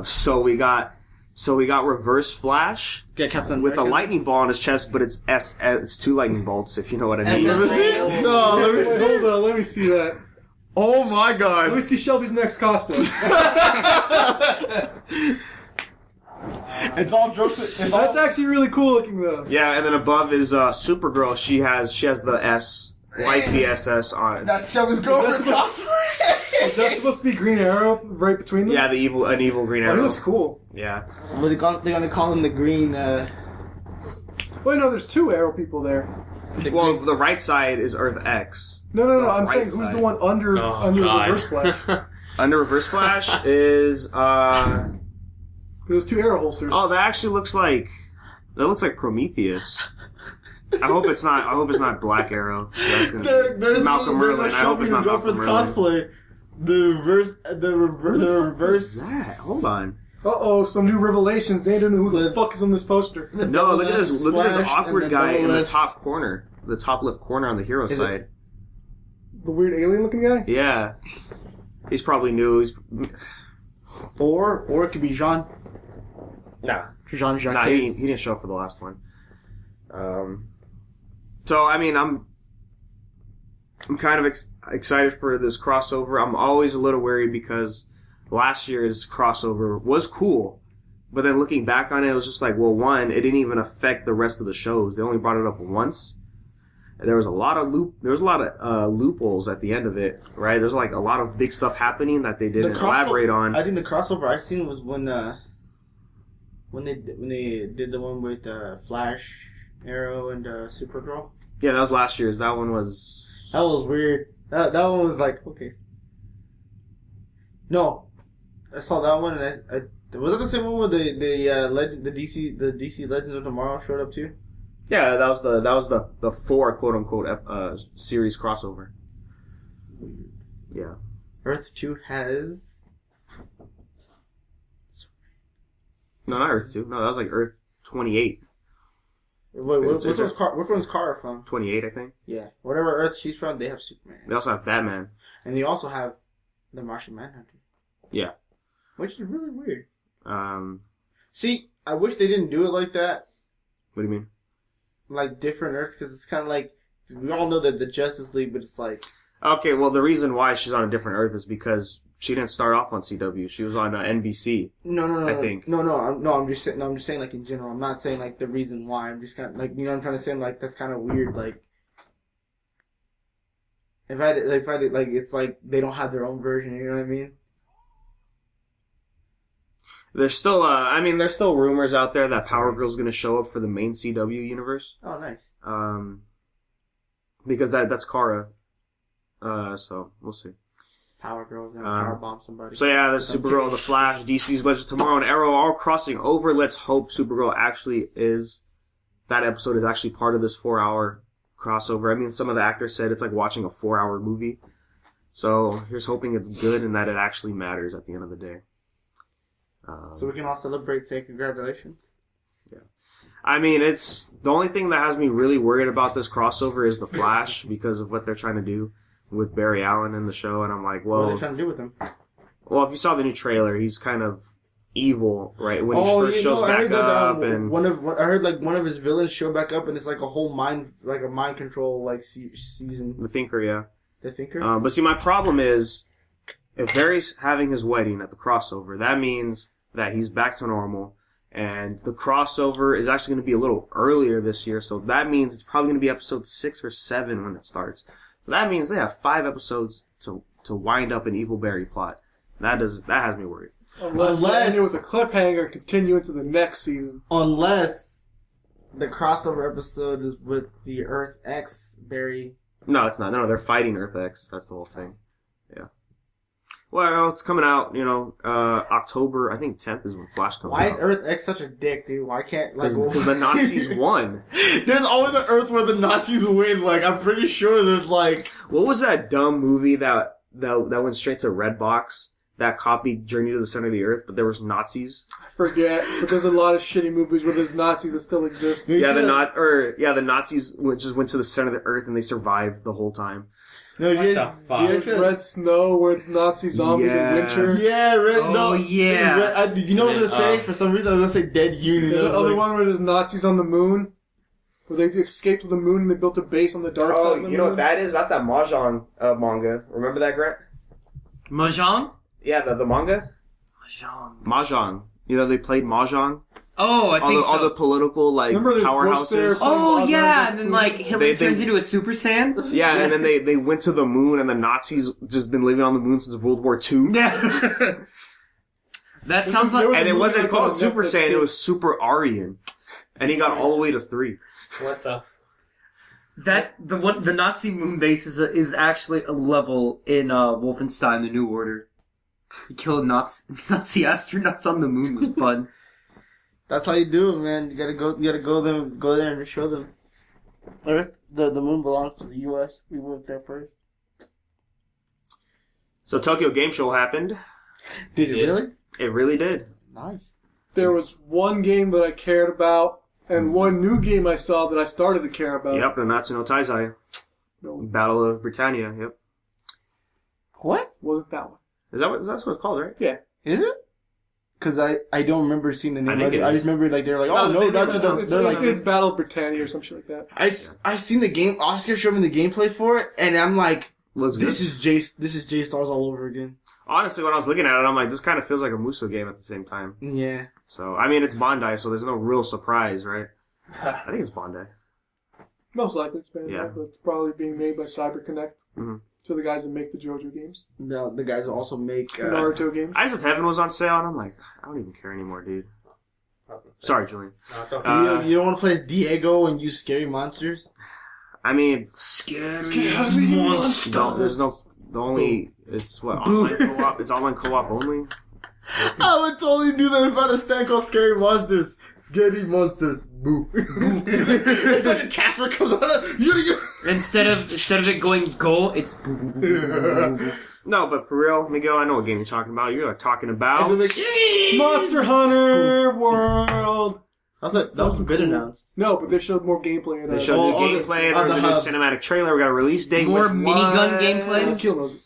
So we got Reverse Flash with a lightning ball on his chest, but it's 2 lightning bolts, if you know what I mean. Let me see that. Oh my god. Let me see Shelby's next cosplay. It's all jokes. That's actually really cool looking though. Yeah, and then above is Supergirl. She has the S, like the SS on it. That's Shelby's girlfriend cosplay. Is that supposed to be Green Arrow right between them? Yeah, an evil Green Oh, Arrow. he looks cool. Yeah. Well, they're gonna call him the Green. Wait, no, there's 2 Arrow people there. Well, the right side is Earth X. No. I'm right saying who's side. the one under God. Reverse Flash? Under Reverse Flash is There's 2 Arrow holsters. Oh, that actually looks like Prometheus. I hope it's not Black Arrow. That's gonna be Malcolm Merlin. I hope it's not Malcolm Merlin. Cosplay. The reverse. What is that? Hold on. Some new revelations. They don't know who the fuck is on this poster. No, look at this. Look at this awkward guy in the double-less- top corner, the top left corner on the hero side. The weird alien looking guy? Yeah, he's probably new. Or it could be Jean Jacques. Nah, he didn't show up for the last one. So I mean, I'm kind of excited for this crossover. I'm always a little worried because last year's crossover was cool, but then looking back on it, it was just like, well, one, it didn't even affect the rest of the shows. They only brought it up once. There was a lot of loopholes at the end of it, right? There's like a lot of big stuff happening that they didn't elaborate on. I think the crossover I seen was when they did the one with Flash, Arrow, and Supergirl. Yeah, that was last year's. That one was weird. That one was like, okay. No, I saw that one, and I was that the same one where the DC Legends of Tomorrow showed up too? Yeah, that was the 4 quote unquote series crossover. Yeah. Earth 2 has. No, not Earth 2. No, that was like Earth 28. Wait, which one's Kara from? 28, I think. Yeah, whatever Earth she's from, they have Superman, They also have Batman. and they also have the Martian Manhunter. Yeah. Which is really weird. What See, I wish they didn't do it like that, do you mean? like different Earths, because it's kind of like we all know that the Justice League, but it's like Okay, well, the reason why she's on a different Earth is because she didn't start off on CW. She was on NBC. no. I think. I'm just saying like in general. I'm not saying like the reason why. I'm just kind of like I'm trying to say like that's kind of weird. Like if I did like it's like they don't have their own version. You know what I mean? There's still, there's still rumors out there that Power Girl's going to show up for the main CW universe. Oh, nice. Because that's Kara. So we'll see. Power Girl's gonna power bomb somebody. So yeah, there's Supergirl, The Flash, DC's Legends Tomorrow, and Arrow all crossing over. Let's hope Supergirl that episode is actually part of this 4-hour crossover. I mean, some of the actors said it's like watching a 4-hour movie. So here's hoping it's good and that it actually matters at the end of the day. So we can all celebrate, say congratulations. Yeah. I mean, it's the only thing that has me really worried about this crossover is The Flash because of what they're trying to do with Barry Allen in the show. And I'm like, well, What are they trying to do with him? Well, if you saw the new trailer, he's kind of evil, right? When he first shows back up, and I heard like one of his villains show back up, and it's like a whole mind control season. The Thinker, yeah. The Thinker. But see, my problem is if Barry's having his wedding at the crossover, that means that he's back to normal, and the crossover is actually going to be a little earlier this year. So that means it's probably going to be episode 6 or 7 when it starts. So that means they have 5 episodes to wind up an evil Barry plot. That has me worried. Unless they end it with a cliffhanger and continue into the next season. Unless the crossover episode is with the Earth X Barry. No, it's not. No, they're fighting Earth X. That's the whole thing. Yeah. Well, it's coming out, October, I think 10th is when Flash comes out. Why is Earth X such a dick, dude? Why can't, like... Because the Nazis won. There's always an Earth where the Nazis win. Like, I'm pretty sure there's, like... What was that dumb movie that went straight to Redbox? That copied Journey to the Center of the Earth, but there was Nazis? I forget, but there's a lot of shitty movies where there's Nazis that still exist. Yeah, the Nazis just went to the center of the Earth and they survived the whole time. No, There's Red Snow, where it's Nazi zombies in winter. Yeah, yeah. You know what I was going to say? For some reason, I was going to say Dead Union. There's another one where there's Nazis on the moon, where they escaped to the moon and they built a base on the dark side of the moon. You know what that is? That's that Mahjong manga. Remember that, Grant? Mahjong? Yeah, the manga? Mahjong. They played Mahjong. Oh, I think so. All the political, powerhouses. Oh, yeah, and then, Hitler turns into a Super Saiyan? Yeah, and then they went to the moon, and the Nazis just been living on the moon since World War II. Yeah. That sounds like... And it wasn't called Super Saiyan, it was Super Aryan. And he got all the way to 3. What the... The Nazi moon base is actually a level in Wolfenstein: The New Order. You kill Nazi astronauts on the moon was fun. That's how you do it, man. You gotta go there and show them. Earth, the moon belongs to the U.S. We went there first. So Tokyo Game Show happened. Did it really? It really did. Nice. There was one game that I cared about, and one new game I saw that I started to care about. Yep, Nanatsu no Taizai. No. Battle of Britannia, yep. What? Wasn't that one? That's what it's called, right? Yeah. Is it? Because I don't remember seeing the name. I just remember they're like, it's Battle of Britannia or some shit like that. I seen the game. Oscar showed me the gameplay for it, and I'm like, this is J Stars all over again. Honestly, when I was looking at it, I'm like, this kind of feels like a Muso game at the same time. Yeah. So, I mean, it's Bandai, so there's no real surprise, right? I think it's Bandai. Most likely it's Bandai, Yeah. but it's probably being made by CyberConnect. Mm-hmm. So the guys that make the JoJo games. The guys also make Naruto games. Eyes of Heaven was on sale, and I'm like, I don't even care anymore, dude. Sorry, Julian. No, it's okay. You don't want to play as Diego and use scary monsters? I mean, Scary monsters. It's what, online co-op? It's online co-op only? I would totally do that if I had a stand called Scary Monsters. Scary Monsters. Boo. It's like a Casper comes out. Instead of it going go, it's No, but for real, Miguel, I know what game you're talking about. You're talking about Monster Hunter World. That was good announced. No, but they showed more gameplay. They showed new gameplay. There was a new cinematic trailer. We got a release date. More minigun gameplays.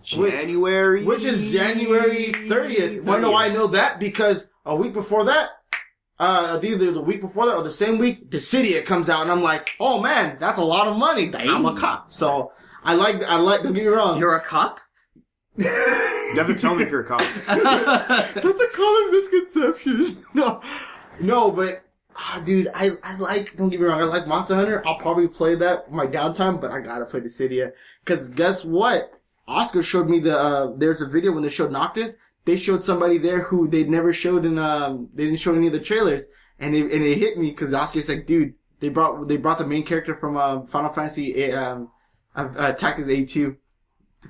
January. Which is January 30th. Wanna know why I know that? Because a week before that, either the week before that or the same week, Dissidia comes out, and I'm like, oh man, that's a lot of money. I'm a cop. So, I like, don't get me wrong. You're a cop? You have to tell me if you're a cop. That's a common misconception. No, but, dude, I like, don't get me wrong, I like Monster Hunter. I'll probably play that in my downtime, but I gotta play Dissidia. Cause guess what? Oscar showed me there's a video when they showed Noctis. They showed somebody there who they'd never showed they didn't show any of the trailers. And it hit me cause Oscar's like, dude, they brought the main character from, Final Fantasy, Tactics A2.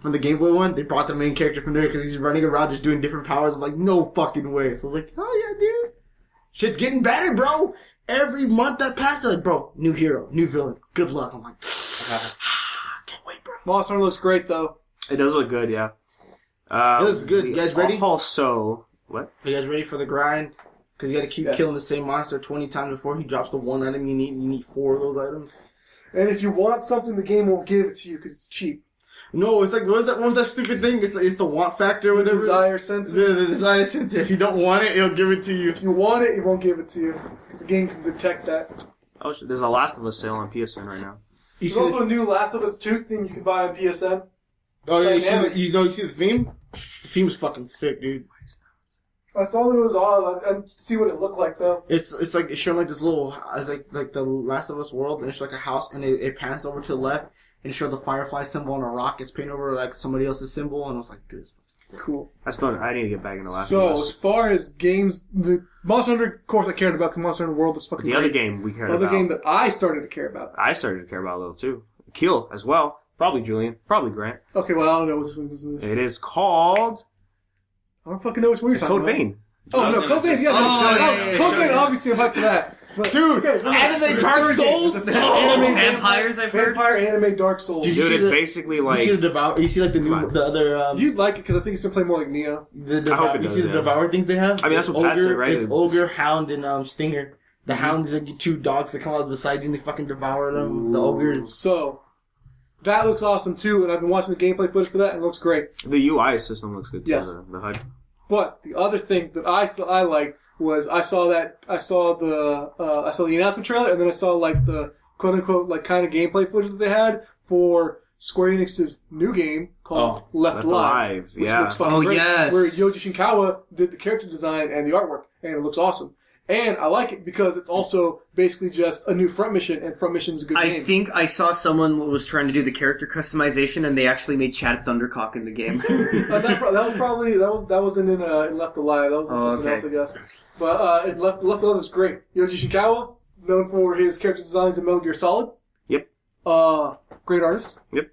From the Game Boy one, they brought the main character from there cause he's running around just doing different powers. I was like, no fucking way. So I was like, oh yeah, dude. Shit's getting better, bro. Every month that passes, like, bro, new hero, new villain. Good luck. I'm like, can't wait, bro. Monster Hunter looks great though. It does look good, yeah. It looks good. You guys ready? Also, what? Are you guys ready for the grind? Because you got to keep killing the same monster 20 times before he drops the one item you need. You need 4 of those items. And if you want something, the game won't give it to you because it's cheap. No, it's like, what was that stupid thing? It's the want factor or whatever. The desire sensor. The desire sensor. If you don't want it, it'll give it to you. If you want it, it won't give it to you. Because the game can detect that. Oh, there's a Last of Us sale on PSN right now. There's also a new Last of Us 2 thing you can buy on PSN. Oh, yeah, you see the theme? The theme's fucking sick, dude. I saw that it was on. I didn't see what it looked like, though. It's like, it's showing like this little, it's like the Last of Us world, and it's like a house, and it pans over to the left, and it showed the Firefly symbol on a rock. It's painted over like somebody else's symbol, and I was like, dude, it's Cool. I need to get back into Last So of as Us. far as games, the Monster Hunter, of course, I cared about because Monster Hunter World was fucking The great. other game we cared The other about. game that I started to care about. I started to care about a little too. Akiel as well. Probably Julian. Probably Grant. Okay, well, I don't know what this one is. It is called I don't fucking know which one you're talking Code about. Vein. Oh, no, Code Vein, yeah. Code Vein, obviously, I'm hyped for that. But, Dude, okay, anime Dark Souls? Anime Vampires, I've heard. Vampire anime Dark Souls. Did you Dude, see it's the- basically You like... see the Devour? You see like the other You'd like it because I think it's going to play more like Neo. the I hope it you does, see the yeah. Devour things they have? I mean, that's It's what Pat said, Ogre, right? It's Ogre, Hound, and Stinger. The Hound is like two dogs that come out of the side and they fucking devour them. The Ogre is... So, that looks awesome too, and I've been watching the gameplay footage for that, and it looks great. The UI system looks good too. Yes. The HUD. But the other thing that I liked was I saw the announcement trailer, and then I saw like the quote unquote like kind of gameplay footage that they had for Square Enix's new game called Left Left Alive, Alive, which yeah. looks fucking Oh, great. yes. Where Yoji Shinkawa did the character design and the artwork, and it looks awesome. And I like it because it's also basically just a new Front Mission, and Front Mission's a good I game. think I saw someone was trying to do the character customization, and they actually made Chad Thundercock in the game. that wasn't in Left Alive. That was in something else, I guess. But in Left Alive was great. Yoji Shinkawa, known for his character designs in Metal Gear Solid. Yep. Great artist. Yep.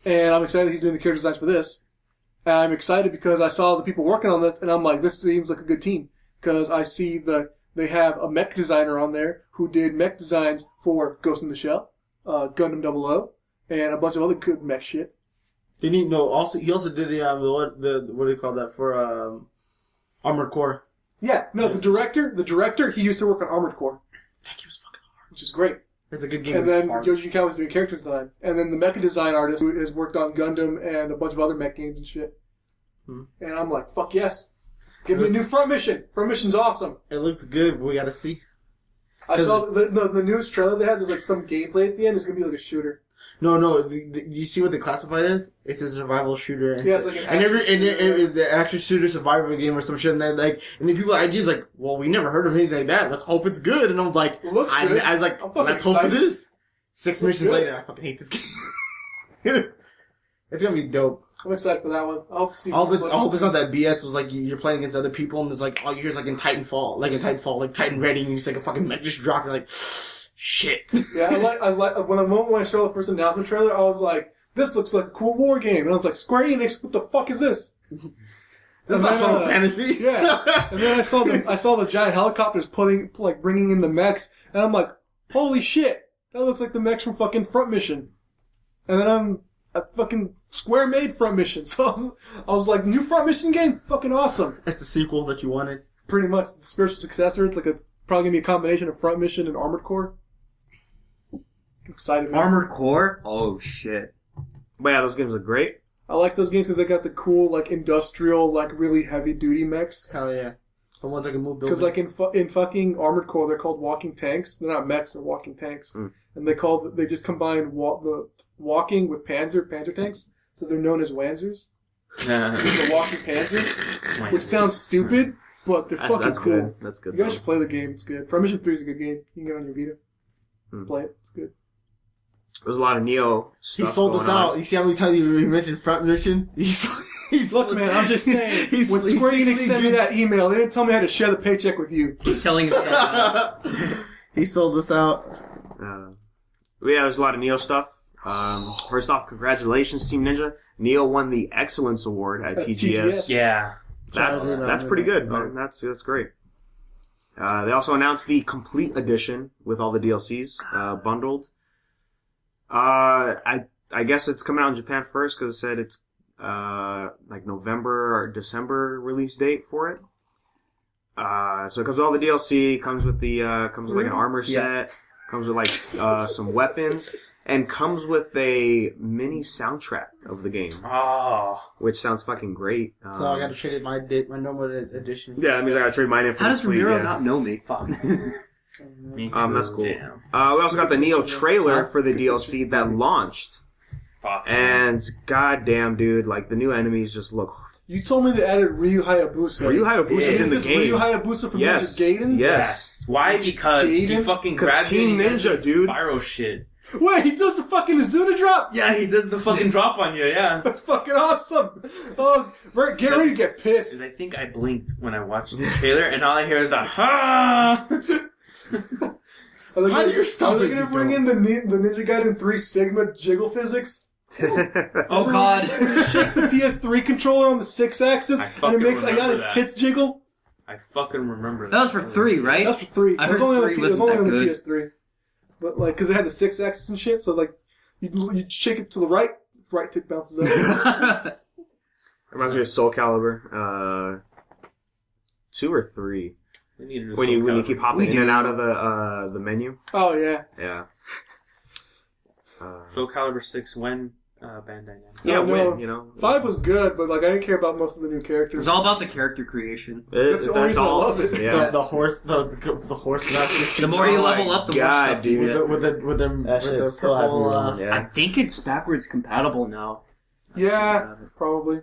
And I'm excited he's doing the character designs for this. And I'm excited because I saw the people working on this, and I'm like, this seems like a good team. Because I see they have a mech designer on there who did mech designs for Ghost in the Shell, Gundam 00, and a bunch of other good mech shit. He also did the what do you call that for Armored Core. Yeah, no, the director, he used to work on Armored Core. That game's fucking hard. Which is great. It's a good game. And then Yoji Shinkawa was doing character design. And then the mecha design artist who has worked on Gundam and a bunch of other mech games and shit. And I'm like, fuck yes. Give me a new Front Mission. Front Mission's awesome. It looks good, but we gotta see. I saw the newest trailer they had. There's like some gameplay at the end. It's going to be like a shooter. No. You see what the classified is? It's a survival shooter. And Yeah, it's like an and action shooter. the action shooter survival game or some shit. And then and the people at IG is like, well, we never heard of anything like that. Let's hope it's good. And I'm like, It looks good. I was like, I'm fucking let's hope excited. it is. 6 Looks missions good. later, I fucking hate this game. It's gonna be dope. I'm excited for that one. I hope to see. I hope it's not that BS. Was like you're playing against other people and it's like all you hear is like in Titanfall, like Titan Ready, and you just like a fucking mech just drop. You're like, shit. Yeah, I like when I saw the first announcement trailer, I was like, this looks like a cool war game, and I was like, Square Enix, what the fuck is this? This is And not then, Final Fantasy. Yeah, and then I saw the giant helicopters bringing in the mechs, and I'm like, holy shit, that looks like the mechs from fucking Front Mission. And then a fucking Square made Front Mission, so I was like, new Front Mission game, fucking awesome. That's the sequel that you wanted. Pretty much the spiritual successor. It's like probably gonna be a combination of Front Mission and Armored Core. I'm excited, man. Armored Core? Oh, shit. But yeah, those games are great. I like those games because they got the cool, like, industrial, like, really heavy-duty mechs. Hell yeah. The ones that can move buildings. Because, like, in fucking Armored Core, they're called walking tanks. They're not mechs, they're walking tanks. And they just combine the walking with panzer tanks, so they're known as Wanzers. The walking panzer, which sounds stupid, but they're fucking That's cool. good. That's good. You guys though. should play the game, it's good. Front Mission 3 is a good game. You can get it on your Vita. Play it, it's good. There's a lot of Neo He stuff sold us going on. out. You see how many times you mentioned Front Mission? He's Look, man, I'm just saying, when Square Enix sent me that email, they didn't tell me how to share the paycheck with you. He's selling himself out. He sold us out. Yeah, there's a lot of Neo stuff. First off, congratulations, Team Ninja. Neo won the Excellence Award at TGS. Yeah. That's pretty good, man. That's great. They also announced the Complete Edition with all the DLCs bundled. I guess it's coming out in Japan first because it said it's like November or December release date for it. So it comes with all the DLC, comes with like an armor set, comes with like some weapons, and comes with a mini soundtrack of the game. Oh. Which sounds fucking great. So I gotta trade it my normal edition. Yeah, that means I gotta trade mine in for How the does Complete, Ramiro yeah. not know me? Fuck. Me too. That's cool. Damn. We also got the Neo trailer for the DLC that launched. Fuck. And goddamn, dude, like the new enemies just look. You told me they added Ryu Hayabusa. Ryu Hayabusa's in the Is this game. Ryu Hayabusa from Yes. Ninja Gaiden? Yes. Why? Because he Gaiden? fucking 'Cause grabbed Team it and he does Ninja, this dude. Spyro shit. Wait, he does the fucking Izuna drop? Yeah, he does the fucking drop on you, yeah. That's fucking awesome. Oh, get ready to get pissed. Because I think I blinked when I watched the trailer, and all I hear is the ha. How do you stop Are they it, gonna you bring in the Ninja Gaiden 3 Sigma jiggle physics? Oh god. You shake the PS3 controller on the 6-axis, I and it fucking makes remember his that. tits jiggle. I fucking remember that. That was for 3, right? That's for 3. I It was heard only on 3 the, it was wasn't only that on the good. PS3. But, like, because they had the 6-axis and shit, so, like, you'd shake it to the right tit bounces up. Reminds me of Soul Calibur. 2 or 3. We need to do When Soul you Calibur. keep hopping in and out of the menu. Oh, yeah. Yeah. Soul Calibur 6 when Bandai Namco. Yeah, Oh, no. win, you know. 5 was good, but, like, I didn't care about most of the new It characters. was all about the character creation. That's the only reason I love it. Yeah. The horse master. The more you Oh level my up, the more God, stuff you dude. get. with the That shit the still has me purple, rolling, I yeah. think it's backwards compatible now. Yeah, probably.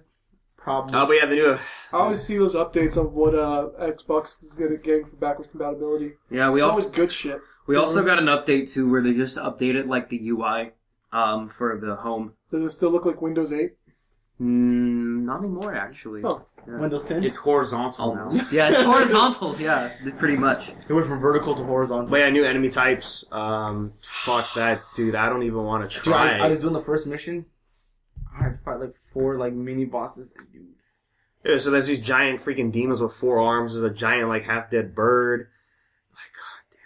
problem. Oh, but yeah, the new. I always see those updates of what Xbox is getting for backwards compatibility. Yeah, we It's always also good shit. got an update too where they just updated like the UI for the home. Does it still look like Windows 8? Not anymore actually. Oh. Yeah. Windows 10. It's horizontal now. Yeah, it's horizontal. Yeah, pretty much. It went from vertical to horizontal. But yeah, new enemy types. Fuck that, dude. I don't even want to Dude, try. I was doing the first mission. I had to fight like 4 like mini bosses. Dude. Yeah, so there's these giant freaking demons with 4 arms. There's a giant like half dead bird. Like, god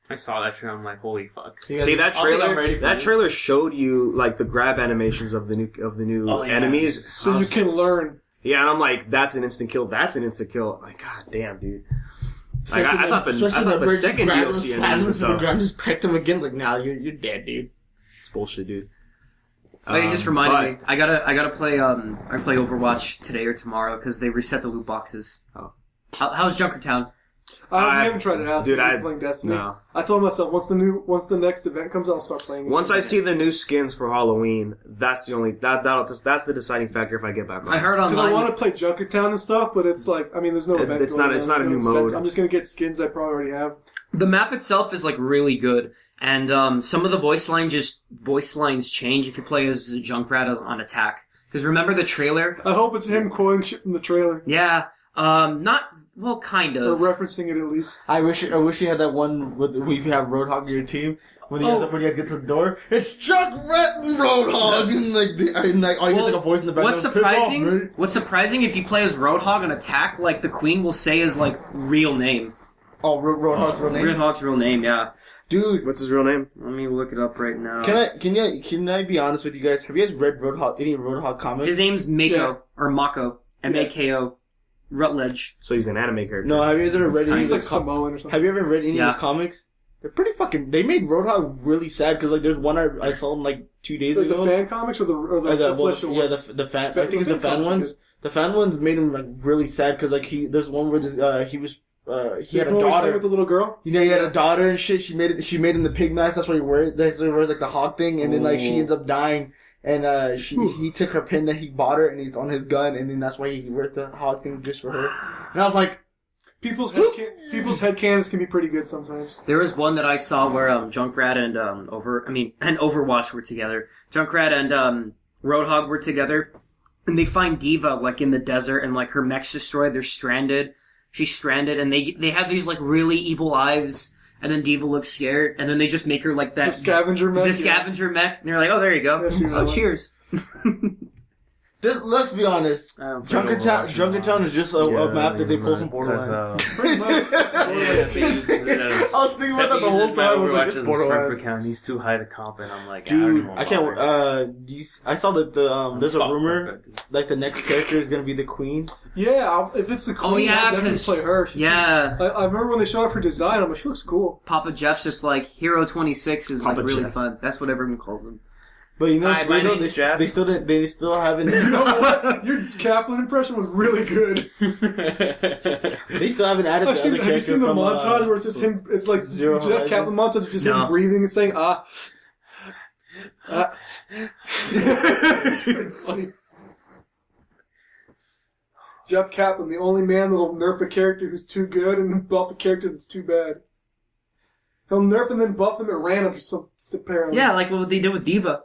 damn. I saw that trailer. I'm like, holy fuck. See that I don't think I'm ready trailer? for That this. trailer showed you like the grab animations of the new Oh, yeah. enemies. So you can learn. Yeah, and I'm like, that's an instant kill. That's an instant kill. Like, god damn, dude. Like, I thought the second DLC enemies were tough. I just pecked him again. Like, nah, you're dead, dude. It's bullshit, dude. Oh, you just reminded me. I gotta play. I play Overwatch today or tomorrow because they reset the loot boxes. Oh. How's Junkertown? I haven't tried it out. Dude, I'm playing Destiny. No. I told myself once the next event comes out, I'll start playing it. Once I see the new skins for Halloween, that's the only that's the deciding factor if I get back on. I heard Because I online. want to play Junkertown and stuff, but it's like, I mean, there's no event. It's going not on. a new There's no sense. mode. I'm just gonna get skins I probably already have. The map itself is like really good, and some of the voice lines change if you play as Junkrat on attack. Because remember the trailer? I hope it's him quoting shit from the trailer. Yeah, not well, kind Or of. referencing it at least. I wish you had that one with when you have Roadhog in your team. When you guys get to the door, it's Junkrat and Roadhog, and like all you get like a voice in the background. What's surprising if you play as Roadhog on attack, like the Queen will say his like real name. Oh, Roadhog's real name, Roadhog's real name, yeah. dude. What's his real name? Let me look it up right now. Can I be honest with you guys? Have you guys read any Roadhog comics? His name's Mako Yeah. or Mako, Mako, Rutledge. So he's an anime character. No, have you guys ever read any of He's like his Samoan or something. Have you ever read any Yeah. of his comics? They're pretty fucking. They made Roadhog really sad because like there's one I saw him like 2 days Like ago. the fan comics or the Flesh yeah, the fan. I think it's the fan ones. The fan ones made him like really sad because like there's one where this, he had a daughter with the little girl. You know, he had a daughter and shit. She made him the pig mask. That's why he wears like the hog thing. And then like she ends up dying. And he took her pin that he bought her and it's on his gun. And then that's why he wears the hog thing just for her. And I was like, People's headcanons can be pretty good sometimes. There was one that I saw where Junkrat and Overwatch were together. Junkrat and Roadhog were together, and they find Diva like in the desert, and like her mech's destroyed. They're stranded. She's stranded, and they have these like really evil eyes. And then Diva looks scared, and then they just make her like that The scavenger mech. The scavenger mech, and they're like, "Oh, there you go. Yeah, she's Oh, the cheers." let's be honest. Junkertown is just a map that they pulled from Borderlands. Pretty much. I was thinking about that the whole time. I was like, it's Borderlands. Account. He's too high to comp, and I'm like, Dude, I can't. I saw that there's a rumor like the next character is gonna be the Queen. Yeah, if it's the Queen, Oh, yeah, I'll definitely 'cause- play her. Yeah. I remember when they showed off her design. I'm like, she looks cool. Papa Jeff's just like Hero 26 is like Papa really Jeff. fun. That's what everyone calls him. But you know, Hi, it's my weird though, name's Jeff. they still haven't. You know what? Your Kaplan impression was really good. They still haven't added the other character. Have you seen the from, montage where it's just him? It's like Zero Jeff Horizon? Kaplan montage, of just No. him breathing and saying It's funny. Jeff Kaplan, the only man that'll nerf a character who's too good and buff a character that's too bad. He'll nerf and then buff them at random for some apparently. Yeah, like what they did with Diva.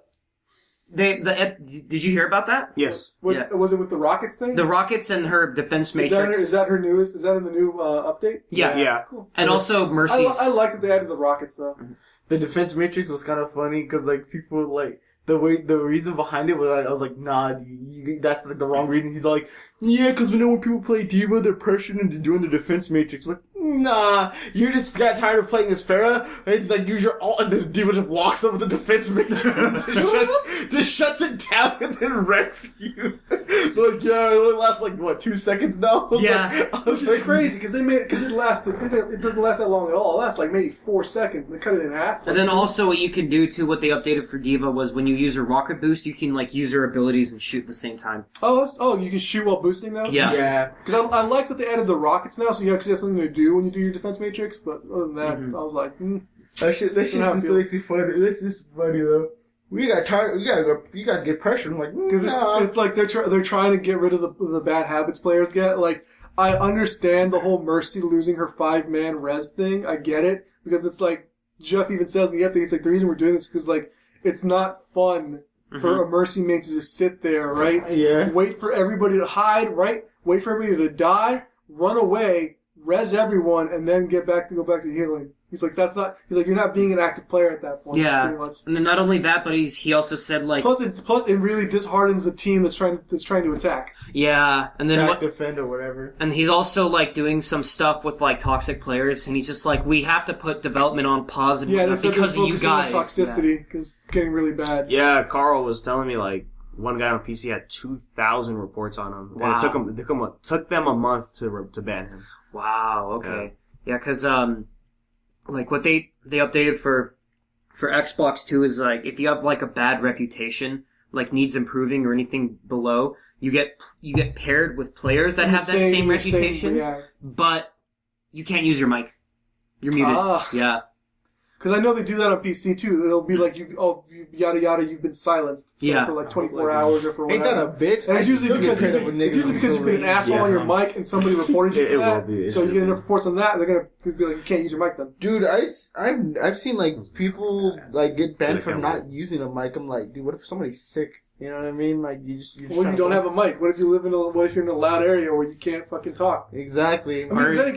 Did you hear about that? Yes. Yeah. Was it with the Rockets thing? The Rockets and her defense matrix. Is that her news? Is that in the new update? Yeah. Yeah. Cool. And also Mercy's. I like that they added the Rockets though. The defense matrix was kind of funny because like people like the reason behind it was I was like, nah, that's like the wrong reason. He's like, yeah, because we know when people play Diva, they're pressured into doing the defense matrix. Like, nah, you just got tired of playing as Farah and like use your ult, and the Diva just walks up with the defense matrix, just shuts it down and then wrecks you. Like, yeah, it only lasts like what 2 seconds now. Yeah. Which is crazy because it doesn't last that long at all. It lasts like maybe 4 seconds. They cut it in half. And then also what you can do too, what they updated for Diva was when you use her rocket boost, you can like use her abilities and shoot at the same time. Oh, you can shoot while boosting now? Yeah. Yeah. Because I like that they added the rockets now, so you actually have something to do when you do your defense matrix. But other than that, I was like, That shit how I just feel. makes me funny. This is funny though. We got tired. We gotta go. You guys get pressured. I'm like, Because nah. it's like they're trying to get rid of the bad habits players get. Like, I understand the whole Mercy losing her 5-man res thing. I get it. Because it's like, Jeff even says in the update, it's like, the reason we're doing this is because, like, it's not fun for a Mercy main to just sit there, right? Yeah. Wait for everybody to hide, right? Wait for everybody to die, run away, res everyone, and then go back to healing. He's like, you're not being an active player at that point. Yeah. Pretty much. And then not only that, but he also said like, Plus it really disheartens a team that's trying to attack. yeah, and then Back defend or whatever. and he's also like doing some stuff with like toxic players, and he's just like, we have to put development on pause and Yeah, whatnot they're because of you focusing on guys. toxicity because it's getting really bad. Yeah, Carl was telling me like one guy on PC had 2,000 reports on him. Wow. And it took them a month to ban him. Wow. Okay. Yeah, because like what they updated for Xbox too is like if you have like a bad reputation, like needs improving or anything below, you get paired with players that have that same reputation, but you can't use your mic. You're muted. Yeah. Because I know they do that on PC too. It'll be like yada yada, you've been silenced for like 24 hours or for Ain't whatever. that a bitch? And it's usually because you've been an asshole on your Yeah. mic and somebody reported you for It that. will be. So you get enough reports on that, they're gonna be like, you can't use your mic then. Dude, I've seen like people like get banned for not using a mic. I'm like, dude, what if somebody's sick? You know what I mean? Like you just What if you don't have a mic? What if you live what if you're in a loud area where you can't fucking talk? Exactly. I mean, then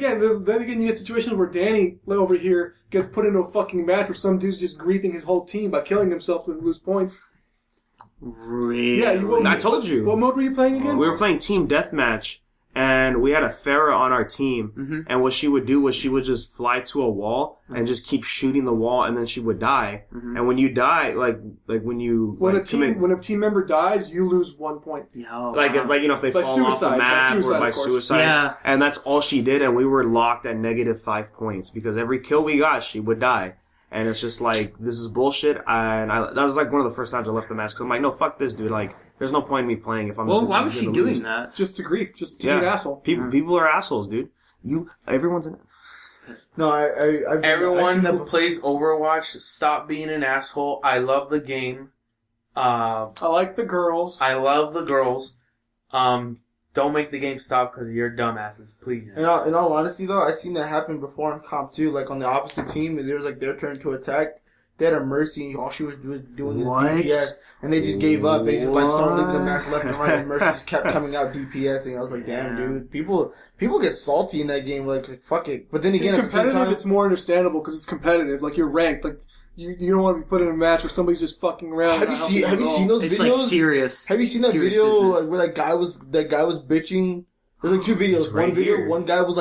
again, you get situations where Danny over here gets put into a fucking match where some dude's just griefing his whole team by killing himself to lose points. Really? Yeah, I told you. What mode were you playing again? We were playing Team Deathmatch, and we had a Farah on our team. And what she would do was she would just fly to a wall and just keep shooting the wall, and then she would die. And when you die, like when you when a team member dies, you lose 1 point. No. like if they By fall off suicide, the map by suicide, or by of course. suicide, Yeah. and that's all she did, and we were locked at -5 points because every kill we got, she would die. And it's just like, this is bullshit. And that was like one of the first times I left the match because I'm like, no, fuck this, dude. Like, there's no point in me playing if I'm Well, just why was she gonna doing lose. that? Just to grief, just to be an asshole. People are assholes, dude. Everyone's an No, I've Everyone seen that who before. plays Overwatch, stop being an asshole. I love the game. I like the girls. I love the girls. Don't make the game stop because you're dumbasses, please. In all honesty, though, I've seen that happen before in comp too. Like on the opposite team, and there was like their turn to attack. They had a Mercy, and all she was doing What? DPS, and they just gave up. They just like started leaving the match left and right, and Mercy just kept coming out DPS, and I was like, damn, dude, people get salty in that game. Like fuck it. But then again, It's at the same competitive, time, it's more understandable because it's competitive. Like, you're ranked. Like, you don't want to be put in a match where somebody's just fucking around. have you seen those It's videos? like serious. Have you seen that serious video business. like, where that guy was bitching? There's like two videos. It's right One video, here. one guy was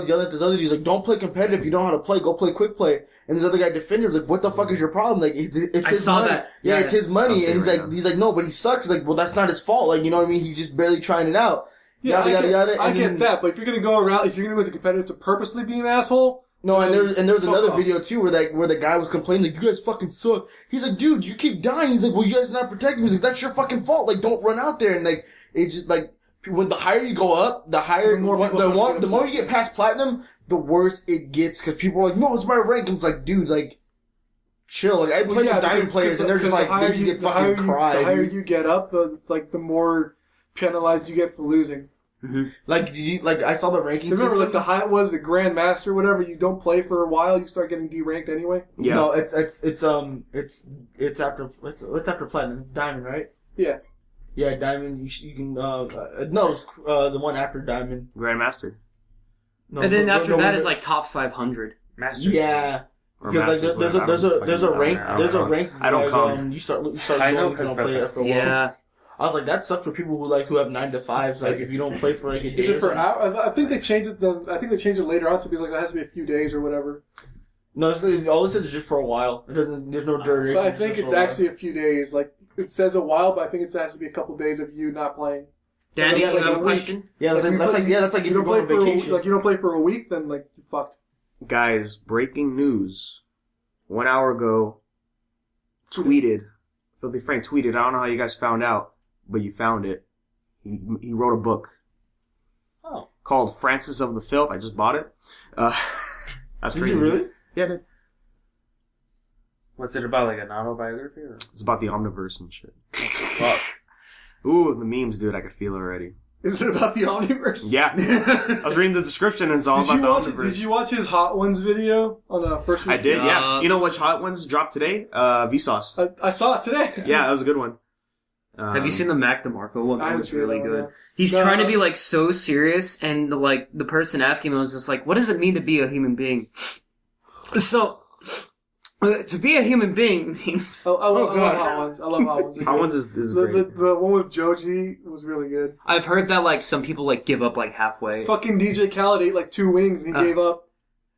yelling at this other dude. He's like, "Don't play competitive. You don't know how to play. Go play quick play." And this other guy defended was like, "What the fuck is your problem? Like, it's I his saw money. that. Yeah, Yeah, it's his I'll money." see And it right he's like, "No, but he sucks." He's like, "Well, that's not his fault. Like, you know what I mean? He's just barely trying it out." Yeah, Yada, yada. I And get then- that, but if you're gonna go around, if you're gonna go into competitive to purposely be an asshole, No, and there was fuck another off. video too where the guy was complaining like, "You guys fucking suck." He's like, "Dude, you keep dying." He's like, "Well, you guys are not protecting me." He's like, "That's your fucking fault. Like, don't run out there." And like, it's just like, when the higher you go up, the more you get past platinum, the worse it gets because people are like, "No, it's my rank." And it's like, dude, like, chill. Like, I play with diamond players and they're just like, they just get fucking cried. The higher you get up, the more penalized you get for losing. Mhm. Like, I saw the ranking Remember, system. like the high was the Grandmaster, whatever. You don't play for a while, you start getting deranked anyway. Yeah. No, it's after platinum. It's diamond, right? Yeah. Yeah, diamond. You can no, it's, the one after diamond. Grandmaster. No, And then no, after no, that no, is like top 500. Master. yeah. Or Because like Masters, there's a rank I don't there's a know. rank I don't like, come. you start I know going if you don't 'cause play it after a while. Yeah. I was like, that sucks for people who have 9 to 5s. Like if you don't play for like a day. Is it for hours? I think they changed it. I think they changed it later on to be like it has to be a few days or whatever. No, all it says is just for a while. It doesn't. There's no duration. But I think it's actually a few days. Like it says a while, but I think it has to be a couple days of you not playing. Danny, Yeah, you like have a a week. question? Yeah, that's like if You you're don't play going on for vacation. like you don't play for a week, then like you fucked. Guys, breaking news. 1 hour ago, Filthy Frank tweeted, I don't know how you guys found out, but you found it. He wrote a book. Oh. Called Francis of the Filth. I just bought it. That's Did crazy. you really? Yeah, dude. What's it about? Like an autobiography? Or? It's about the Omniverse and shit. Fuck. Ooh, the memes, dude. I could feel it already. Is it about the Omniverse? Yeah. I was reading the description and it's all about the Omniverse. Did you watch his Hot Ones video on the first week? I did, yeah. You know which Hot Ones dropped today? Vsauce. I saw it today. Yeah, that was a good one. Have you seen the Mac DeMarco one? I That haven't was seen really that one, good. yeah. He's No, trying to be like so serious, and like the person asking him was just like, "What does it mean to be a human being?" So, to be a human being means. I love Hot Ones. I love Hot Ones. Hot Ones is great. The one with Joji was really good. I've heard that like some people like give up like halfway, Fucking DJ Khaled ate like 2 wings and he gave up.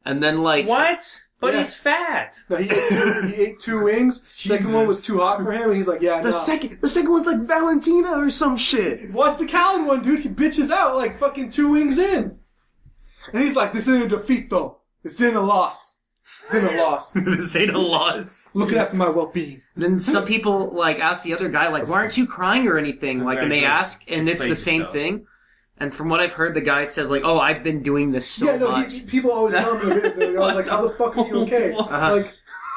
and then like What? But Yeah. he's fat. No, he ate 2 wings. Second one was too hot for him, and he's like, "Yeah, The no." second one's like Valentina or some shit. Watch the Khaled one, dude. He bitches out like fucking 2 wings in, and he's like, "This isn't a defeat, though. This isn't a loss. This isn't a loss. this ain't a loss. Looking after my well-being." Then some people like ask the other guy like, "Why aren't you crying or anything?" Like, and they ask, and it's the same thing. And from what I've heard, the guy says like, "Oh, I've been doing this so much." People always tell me the videos. They're always like, "How the fuck are you okay?" Like,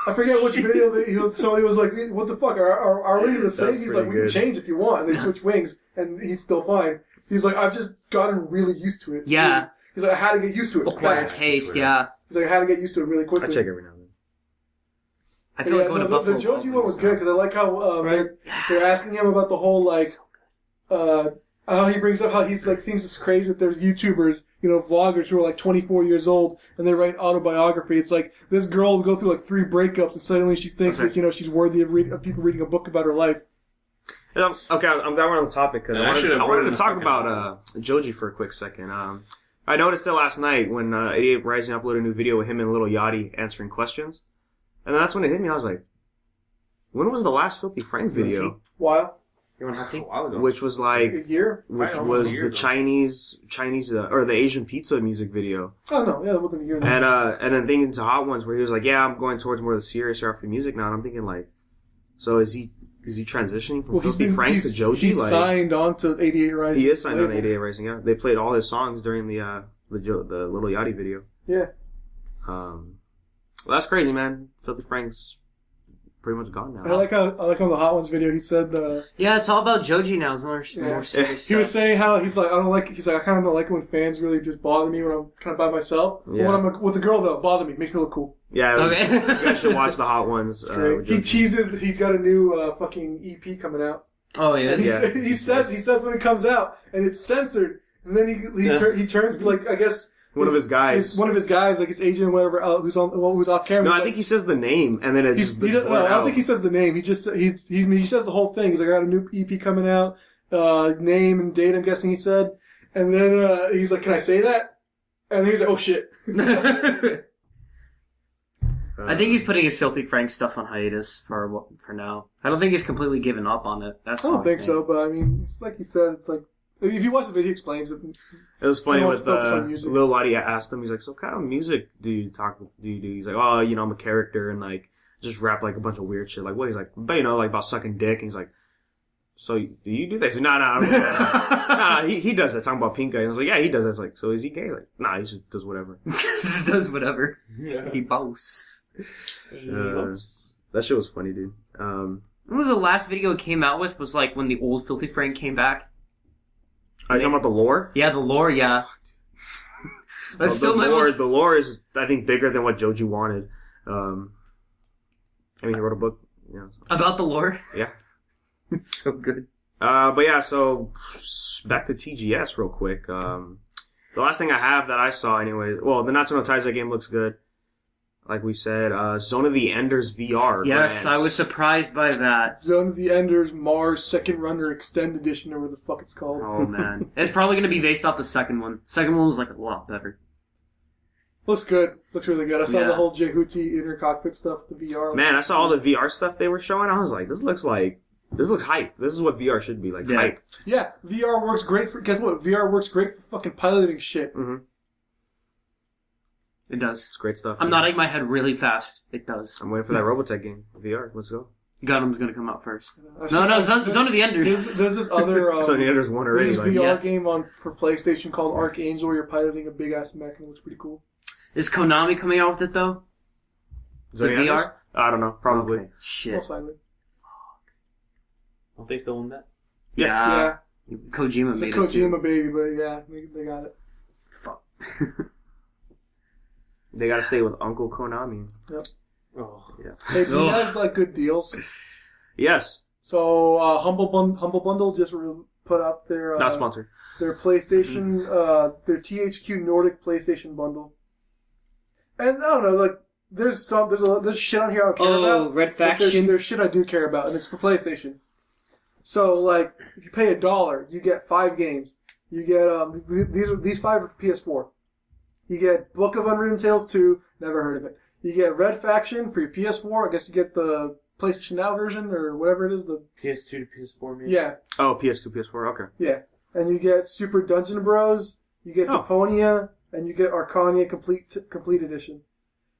I forget which video that somebody was like, "What the fuck? Our wings the same?" That's He's like, pretty "We can good. change if you want." And they switch wings, and he's still fine. He's like, "I've just gotten really used to it." Yeah. He's like, "I had to get used to it." Acquired fast." taste, yeah. He's like, "I had to get used to it really I quickly." check every now and then. I feel like going to Buffalo. the Joji one was Wild good because I like how they're asking him about the whole like how he brings up how he's like thinks it's crazy that there's YouTubers, vloggers who are like 24 years old and they write autobiography. It's like this girl will go through like 3 breakups and suddenly she thinks that she's worthy of people reading a book about her life. Okay, I'm glad we're on the topic because I wanted to talk about Joji for a quick second. I noticed it last night when 88 Rising uploaded a new video with him and Lil Yachty answering questions. And then that's when it hit me. I was like, when was the last Filthy Frank video? While You want to A while ago. Which was like, a year? which Right, almost was a year the ago. Chinese, or the Asian pizza music video. Oh no, yeah, it wasn't a year. And then thinking to Hot Ones where he was like, yeah, I'm going towards more of the serious after music now. And I'm thinking like, so is he transitioning from Filthy Frank to Joji? He's Like, signed on to 88 Rising. he is signed on label. 88 Rising, yeah. They played all his songs during the Little Yachty video. Yeah. Well, that's crazy, man. Filthy Frank's pretty much gone now. I like how the Hot Ones video he said Yeah, it's all about Joji now. It's more Yeah. serious he was stuff. saying how he's like I kind of don't like it when fans really just bother me when I'm kind of by myself. Yeah. But when I'm with a girl though, bother me, makes me look cool. Yeah, Okay. you guys should watch the Hot Ones. Great. with He Joji. teases he's got a new fucking EP coming out. Oh, yeah. And Yeah. he says when it comes out and it's censored, and then he turns to like I guess One of his guys. one of his guys like his agent or whatever who's off camera. No, He's I like, think he says the name and then it just I blurred don't out. think he says the name. He just he says the whole thing. He's like, I got a new EP coming out, name and date. I'm guessing he said, and then he's like, can I say that? And then he's like, oh shit. I think he's putting his Filthy Frank stuff on hiatus for now. I don't think he's completely given up on it. That's I don't think so, but I mean, it's like he said. It's like if you watch the video, he explains it. It was funny He with wants to focus on music. Lil Yachty asked him, he's like, so what kind of music do you do? He's like, oh, I'm a character and like just rap like a bunch of weird shit. Like what? He's like, but like about sucking dick. And he's like, so do you do that? He's like, nah, he does that. Talking about pink guy. And I was like, yeah, he does that. It's like, so is he gay? Like, nah, he just does whatever. Just does whatever. Yeah. He boasts. That shit was funny, dude. When was the last video it came out with? Was like when the old Filthy Frank came back? Are you talking about the lore? Yeah, the lore. Yeah. That's still my most... The lore is, I think, bigger than what Joji wanted. I mean, he wrote a book. Yeah. About the lore? Yeah. It's so good. But yeah, so back to TGS real quick. The last thing I have that I saw anyway, well, the Natsuno Taizai game looks good. Like we said, Zone of the Enders VR. Yes, grants. I was surprised by that. Zone of the Enders Mars Second Runner Extended Edition, or whatever the fuck it's called. Oh, man. It's probably going to be based off the second one. Second one was like a lot better. Looks good. Looks really good. I saw Yeah. the whole Jehuti inner cockpit stuff, the VR. Man, I saw all the VR stuff they were showing. I was like, this looks hype. This is what VR should be, like, Yeah. hype. Yeah, VR works great for, guess what? VR works great for fucking piloting shit. Mm-hmm. It does. It's great stuff. I'm nodding my head really fast. It does. I'm waiting for that Robotech game, VR. Let's go. Gundam's going to come out first. I've No, seen- Zone of the Enders. There's this other So the Enders one already. there's this Like, VR Yeah. game for PlayStation called Archangel where you're piloting a big ass mech and it looks pretty cool. Is Konami coming out with it, though? is that The the Enders? VR? I don't know. Probably. Okay. Shit. Most likely. Don't they still own that? Yeah. Yeah, Kojima it's a made it. too. Kojima baby, but yeah, they got it. Fuck. They gotta stay with Uncle Konami. Oh. Hey, do you Ugh. guys like good deals? Yes. So Humble Bundle just put up their Not sponsored. their PlayStation their THQ Nordic PlayStation bundle, and I don't know, like there's shit on here I don't care about. Red But Faction. there's shit I do care about, and it's for PlayStation. So like if you pay $1, you get 5 games. You get these 5 are for PS4. You get Book of Unwritten Tales 2, never heard of it. You get Red Faction for your PS4. I guess you get the PlayStation Now version or whatever it is. The PS2 to PS4, maybe? yeah. Oh, PS2, PS4. Okay. Yeah, and you get Super Dungeon Bros, you get Oh. Deponia, and you get Arcania Complete Edition.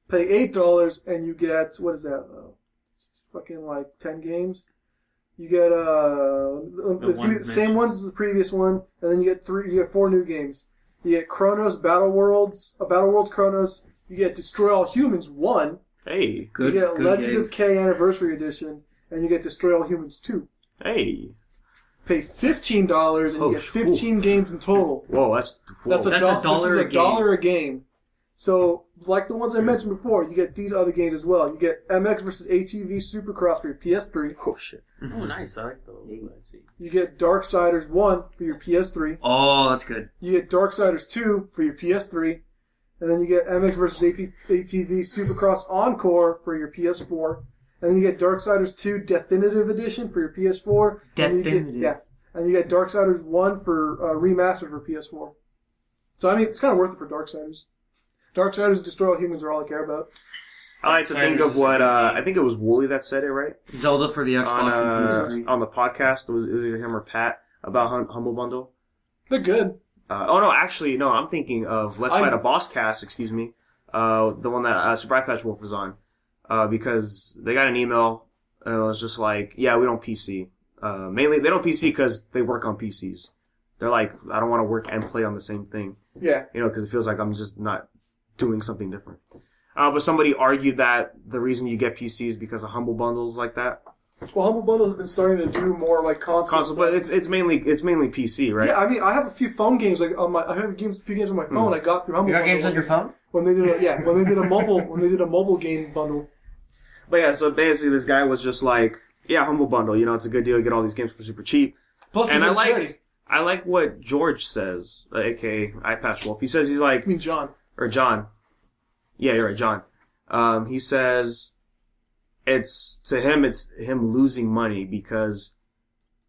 Pay $8 and you get, what is that? Fucking like 10 games. You get it's gonna be the same ones as the previous one, and then you get 4 new games. You get Chronos Battle Worlds Chronos. You get Destroy All Humans 1. Hey. Good, You get good Legend game. of K Anniversary Edition, and you get Destroy All Humans 2. Hey. Pay $15 and Oh, you get 15 games in total. Whoa, that's That's That's $1 $1 a this is game. $1 a game. So, like the ones I mentioned before, you get these other games as well. You get MX vs. ATV Supercross for your PS3. oh shit. Oh, nice. I like those, actually. You get Darksiders 1 for your PS3. Oh, that's good. You get Darksiders 2 for your PS3. And then you get MX vs. ATV Supercross Encore for your PS4. And then you get Darksiders 2 Definitive Edition for your PS4. And you Definitive. get, and you get Darksiders 1 for remastered for PS4. So, I mean, it's kind of worth it for Darksiders. Darksiders and Destroy All Humans are all I care about. I like to think of what I think it was Wooly that said it, right? Zelda for the Xbox and PS3. On the podcast, it was either him or Pat about Humble Bundle. They're good. Actually, I'm thinking of Let's Fight a Boss Cast, excuse me. The one that Super Patch Wolf was on. Because they got an email, and it was just like, yeah, we don't PC. Mainly, they don't PC because they work on PCs. They're like, I don't want to work and play on the same thing. Yeah. Because it feels like I'm just not doing something different. But somebody argued that the reason you get PC is because of Humble Bundles like that. Well, Humble Bundle has been starting to do more like console But stuff. it's mainly PC, right? Yeah, I mean, I have a few phone games. Like I have a few games on my phone. I got through Humble. You got Bundle games on your phone? when they did a mobile game bundle. But yeah, so basically this guy was just like, yeah, Humble Bundle, it's a good deal. You get all these games for super cheap. Plus, And they get charity. I like what George says, aka iPatch Wolf. He says he's like, I mean, John. or John. Yeah, you're right, John. He says it's him losing money because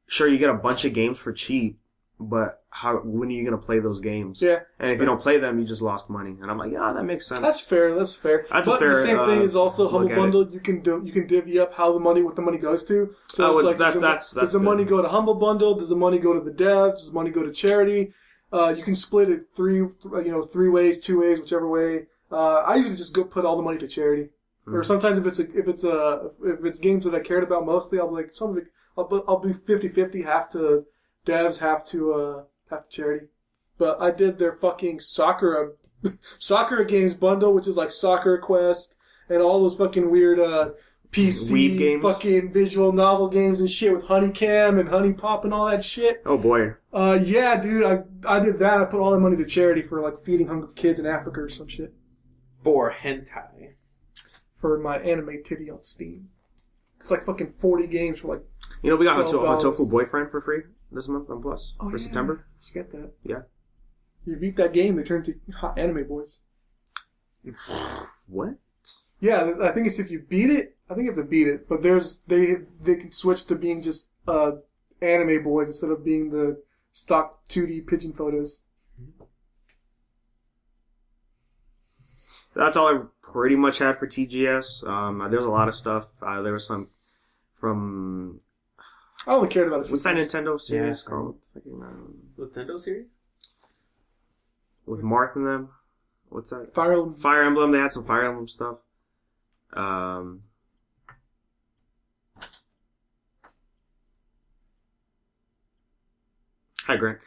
sure you get a bunch of games for cheap, but when are you gonna play those games? Yeah. And if you don't play them, you just lost money. And I'm like, yeah, that makes sense. That's fair. That's but a fair, the same thing is also look Humble at Bundle. You can divvy up what the money goes to. So Oh, it's like that's does the good. money go to Humble Bundle? Does the money go to the devs? Does the money go to charity? You can split it three ways, 2 ways, whichever way. I usually just go put all the money to charity. Or sometimes if it's games that I cared about mostly, I'll be like I'll be 50-50, half to devs, half to charity. But I did their fucking soccer games bundle, which is like Soccer Quest and all those fucking weird PC Weeb games? fucking visual novel games and shit with Honeycam and Honey Pop and all that shit. Oh boy. Yeah, dude, I did that. I put all that money to charity for like feeding hungry kids in Africa or some shit. For hentai. For my anime titty on Steam. It's like fucking 40 games for like. You know, we got $12. Tofu Boyfriend for free this month on Plus Oh, for yeah. September. Did you get that? Yeah. You beat that game, they turn into hot anime boys. What? Yeah, I think it's if you beat it. I think you have to beat it, but they can switch to being just anime boys instead of being the stock 2D pigeon photos. That's all I pretty much had for TGS. There's a lot of stuff. There was some from I only cared about it. what's that Nintendo series Yeah. called? Nintendo series? With Marth in them. What's that? Fire Emblem. Fire Emblem. They had some Fire Emblem stuff. Hi, Grant.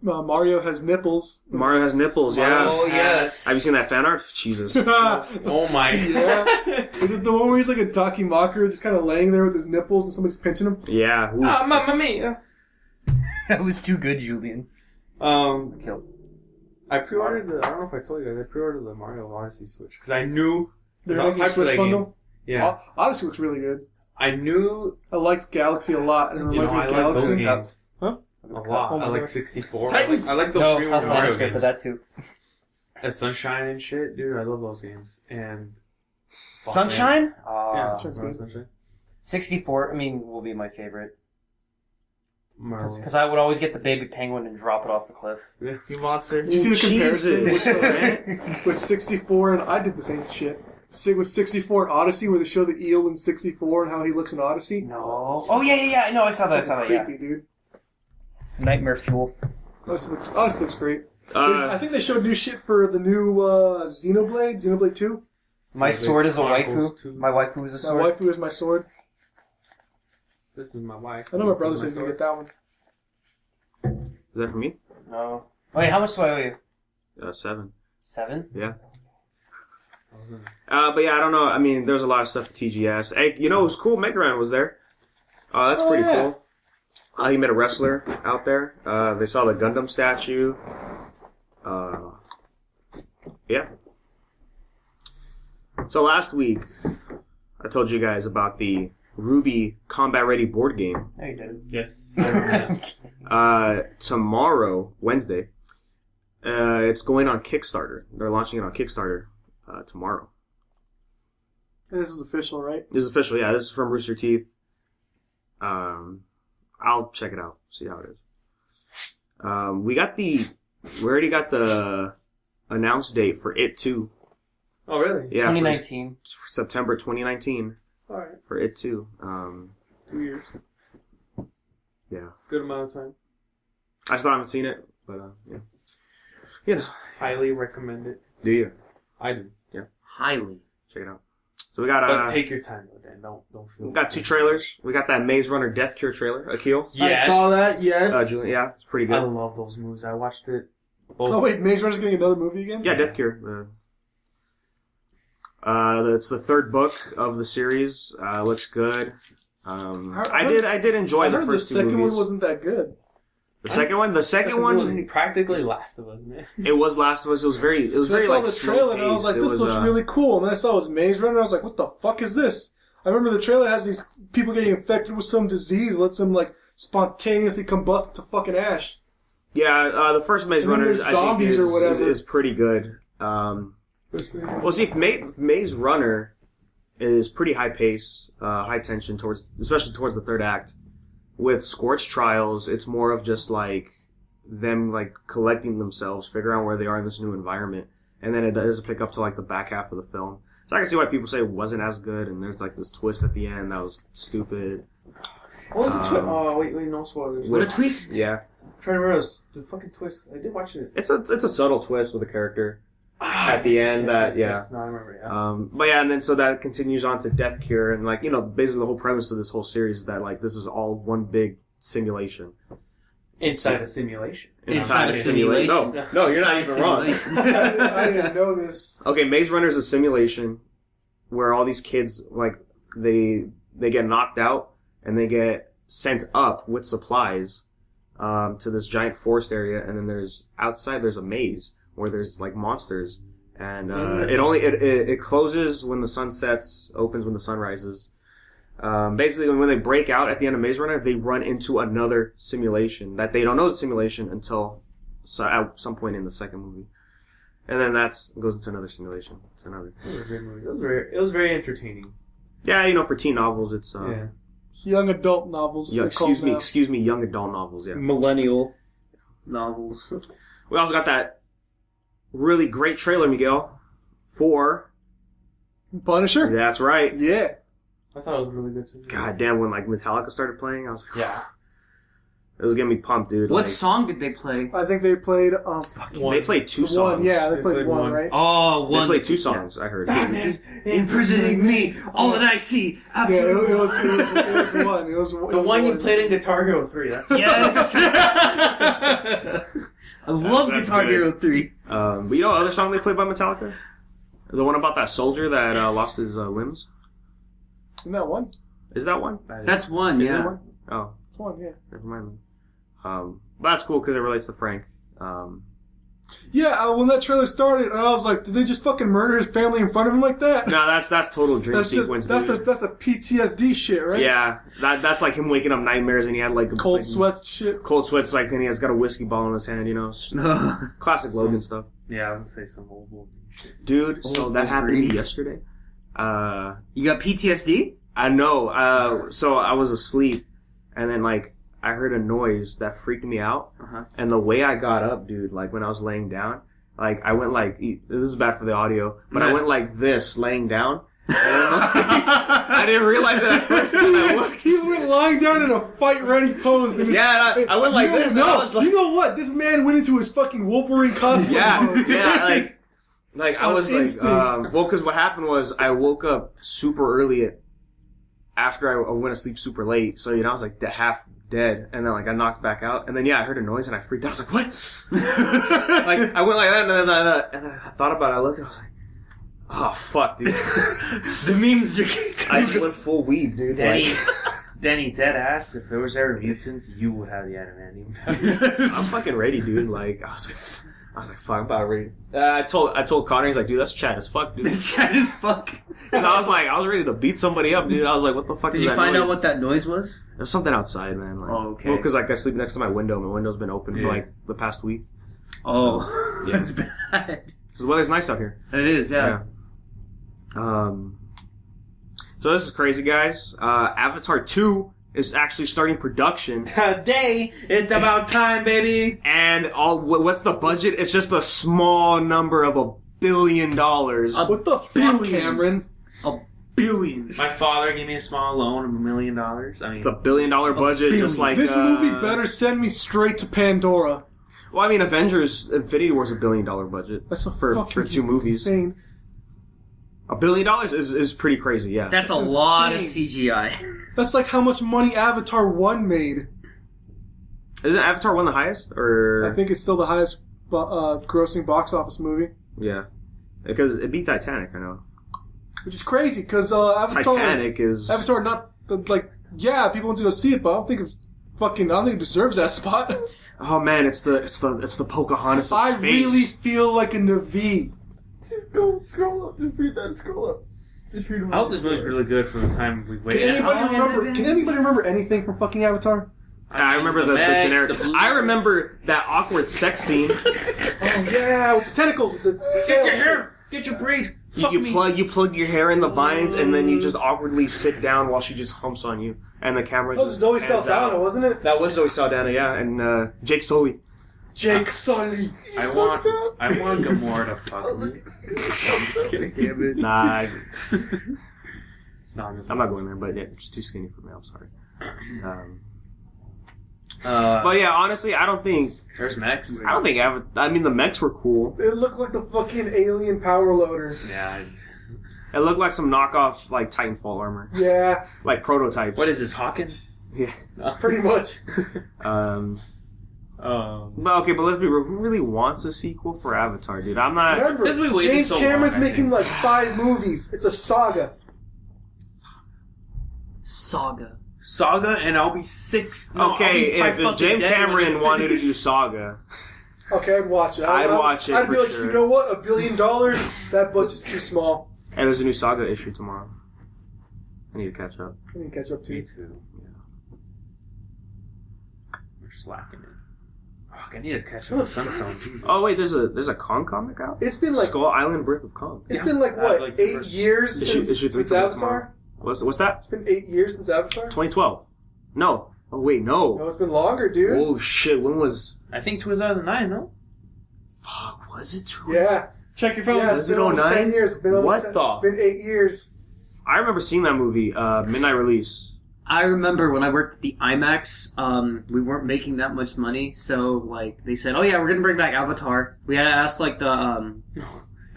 Mario has nipples. Mario has nipples. Yeah. Oh, yes. Have you seen that fan art? Jesus. Oh my. Yeah. Is it the one where he's like a Dakimakura just kind of laying there with his nipples and somebody's pinching him? Yeah. Ooh. Mamma mia. That was too good, Julian. Akiel. I pre-ordered the. I don't know if I told you guys. I pre-ordered the Mario Odyssey Switch because I knew. They're I was making a hyped for Switch that bundle. game. Yeah, Odyssey looks really good. I knew. I liked Galaxy a lot, and it You know, reminds me I of like those Galaxy. games Huh? a lot. Oh my I like God. 64. I like those No, free I'll Mario skip games. that too. Sunshine and shit, dude. I love those games. And fuck, Sunshine? man. Yeah, Sunshine's Mario good. Sunshine. 64, will be my favorite. Mario. Because I would always get the baby penguin and drop it off the cliff. Yeah, you monster. Did you see the comparison Jesus. with 64 and I did the same shit. With 64 and Odyssey, where they show the eel in 64 and how he looks in Odyssey. No. Oh, yeah. No, I saw that, yeah. Creepy, dude. Nightmare Fuel. Odyssey looks great. Uh, I think they showed new shit for the new Xenoblade 2. My sword is a Chronicles waifu. 2. My waifu is a My sword. waifu is my sword. This is my wife. I know my This brother is says my me get that one. Is that for me? No. Wait, how much do I owe you? 7. 7? Yeah. sword. But yeah, I don't know. I mean, there's a lot of stuff at TGS. Hey, you know, it was cool. Megaran was there. That's pretty yeah. cool. He met a wrestler out there. They saw the Gundam statue. Yeah. So last week, I told you guys about the Ruby Combat Ready board game. No, you didn't. Yes. Tomorrow, Wednesday, it's going on Kickstarter. They're launching it on Kickstarter tomorrow. This is official, right? This is official, yeah. This is from Rooster Teeth. I'll check it out, see how it is. We already got the announced date for It 2. Oh, really? Yeah, 2019. for September 2019 Alright. for It 2. 2 years. Yeah. Good amount of time. I still haven't seen it, but yeah. You know, Highly recommend it. do you? I do. Highly. Check it out. So we got But take your time though, Dan. Don't feel. we got 2 trailers. We got that Maze Runner Death Cure trailer. Akil? Yes. I saw that, yes. Julian, yeah, it's pretty I good. love those movies. I watched it. Both. Oh wait, Maze Runner's getting another movie again? Yeah, Death Cure. It's the 3rd book of the series. Looks good. I did enjoy I the heard first the 2 second movies. one wasn't that good. The second one was practically Last of Us, man. it was Last of Us. It was very I saw like the trailer and I was like, slow-paced. this It was, looks really cool. And then I saw it was Maze Runner and I was like, what the fuck is this? I remember the trailer has these people getting infected with some disease that lets them like spontaneously combust to fucking ash. Yeah, the first Maze And then Runner there's I think zombies or whatever. is pretty good. Well, see, Maze Runner is pretty high pace, high tension especially towards the 3rd act. With Scorch Trials, it's more of just like them like collecting themselves, figuring out where they are in this new environment, and then it does pick up to like the back half of the film. So I can see why people say it wasn't as good, and there's like this twist at the end that was stupid. What was the twist? Oh, wait, no spoilers. What a twist! Yeah, I'm trying to remember the fucking twist. I did watch it. it's a subtle twist with a character at the end No, I remember. Yeah. But yeah, and then so that continues on to Death Cure, and like, you know, basically the whole premise of this whole series is that like this is all one big simulation. Inside a simulation. Inside a simulation. No, you're not even wrong. I didn't know this. Okay, Maze Runner is a simulation where all these kids, like, they get knocked out and they get sent up with supplies, to this giant forest area, and then there's a maze where there's, like, monsters. And, it closes when the sun sets, opens when the sun rises. Basically, when they break out at the end of Maze Runner, they run into another simulation that they don't know is a simulation until at some point in the second movie. And then goes into another simulation. It's another. It was a great movie. It was very entertaining. Yeah, for teen novels, it's, young adult novels. Yeah, excuse me, young adult novels, yeah. Millennial novels. We also got that really great trailer, Miguel, for Punisher? That's right. Yeah. I thought it was really good too. God damn, when, like, Metallica started playing, I was like, yeah. It was getting me pumped, dude. What like, song did they play? I think they played, They played two songs. One, yeah, they played one, right? Oh, one. They played two songs, I heard. Darkness imprisoning me, all that I see. Absolutely. Yeah, it was one. It was The one you played in Guitar Hero 3. That's Yes! I love That's Guitar good. Hero 3. But you know what other song they played by Metallica? The one about that soldier that lost his limbs? Isn't that one? Is that one? That's one, Is yeah. that one? Oh, It's one, yeah. never mind then. But that's cool because it relates to Frank. Yeah, when that trailer started, I was like, did they just fucking murder his family in front of him like that? No, that's total dream sequence, dude. That's a PTSD shit, right? Yeah, that's like him waking up nightmares and he had like Cold sweats shit. Cold sweats, like, and he has got a whiskey ball in his hand, you know. Classic Logan stuff. Yeah, I was gonna say some old shit. Dude, so that happened to me yesterday. You got PTSD? I know. So I was asleep and then, like, I heard a noise that freaked me out. Uh-huh. And the way I got up, dude, like, when I was laying down, like, I went like, this is bad for the audio, but I went like this, laying down. And I didn't realize it at first until I looked. He went lying down in a fight-ready pose. Yeah, and I went like this, and I was like... You know what? This man went into his fucking Wolverine costume. Yeah, like, I was like, instinct. well, because what happened was I woke up super early after I went to sleep super late, so, you know, I was like half dead, and then, like, I knocked back out, and then, yeah, I heard a noise, and I freaked out. I was like, what? Like, I went like that, and then I thought about it, I looked, and I was like, oh, fuck, dude. The memes are I just went full weed, dude. Denny dead ass. If there was ever mutants, you would have the adamantium powers. I'm fucking ready, dude. Like, I was like, fuck, I'm about ready. I told Connor, he's like, dude, that's Chad as fuck, dude. Chat as fuck. And I was ready to beat somebody up, dude. I was like, what the fuck Did is you that find noise? out what that noise was? There's something outside, man. Like, Oh, okay. Well, because, like, I sleep next to my window. My window's been open for, like, the past week. Oh, So, yeah. that's bad. So the weather's nice out here. It is, yeah. So this is crazy, guys. Avatar 2 is actually starting production. Today, it's about time, baby. And what's the budget? It's just a small number of $1 billion. What the fuck, Cameron? $1 billion. My father gave me a small loan of $1 million. I mean, It's $1 billion budget, just like This movie better send me straight to Pandora. Well, I mean, Avengers Infinity War's $1 billion budget. That's a for fucking 2 movies. insane. $1 billion is pretty crazy, yeah. That's a That's lot of insane. CGI. That's like how much money Avatar 1 made. Isn't Avatar 1 the highest? Or I think it's still the highest grossing box office movie. yeah, because it beat Titanic. I know. Which is crazy, because Avatar... Titanic is Avatar not, like, yeah, people want to go see it, but I don't think it deserves that spot. Oh man, it's the Pocahontas of I space. really feel like a Na'vi. Just go scroll up. Just read that. Scroll up. Just read I hope this movie's really good for the time we've Can waited. anybody remember anything from fucking Avatar? I remember the bags, generic. the blue- I remember that awkward sex scene. Oh yeah, with the tentacles. With the Get your hair! Get your braid! Fuck You me! plug your hair in the vines, and then you just awkwardly sit down while she just humps on you, and the camera. That was just Zoe pans Saldana, out. wasn't it? That was Zoe Saldana, yeah, and Jake Sully. Jake Sully. I want Gamora to fuck me. No, I'm just kidding. Nah, No, I'm just I'm not going there, but yeah, it's too skinny for me. I'm sorry. But But yeah, honestly, I don't think there's Max. I mean, the mechs were cool. It looked like the fucking alien power loader. Yeah. It looked like some knockoff, like, Titanfall armor. Yeah, Like, prototypes. What is this, Hawken? Yeah. pretty much. But let's be real. Who really wants a sequel for Avatar, dude? I'm not. Remember, Because we waited James so Cameron's long, I making think. like 5 movies. It's a saga. Saga. Saga, and I'll be 6. No, Okay, I'll be if James Cameron wanted to do finished. Saga, Okay, I'd watch it. I'd watch it I'd for be like, sure. you know what? $1 billion? That budget's too small. and there's a new Saga issue tomorrow. I need to catch up. I need to catch up Me too. too. Yeah. We're slacking it. Fuck, I need to catch up with Sunstone. Jesus. Oh wait, there's a Kong comic out. It's been like Skull Island: Birth of Kong. it's been like Yeah, what like the 8 first- years Issue since 3 since comes out Avatar. tomorrow. What's that? It's been 8 years since Avatar. 2012. No. Oh wait, no. No, it's been longer, dude. Oh shit, when was? I think 2009, no? Fuck, was it? Yeah, Check your phone. yeah. Was It's it been almost 09? 10 years. It's been almost What 10 the- It's been 8 years. I remember seeing that movie, midnight release. I remember when I worked at the IMAX, we weren't making that much money, so like they said, "Oh yeah, we're gonna bring back Avatar." We had to ask like the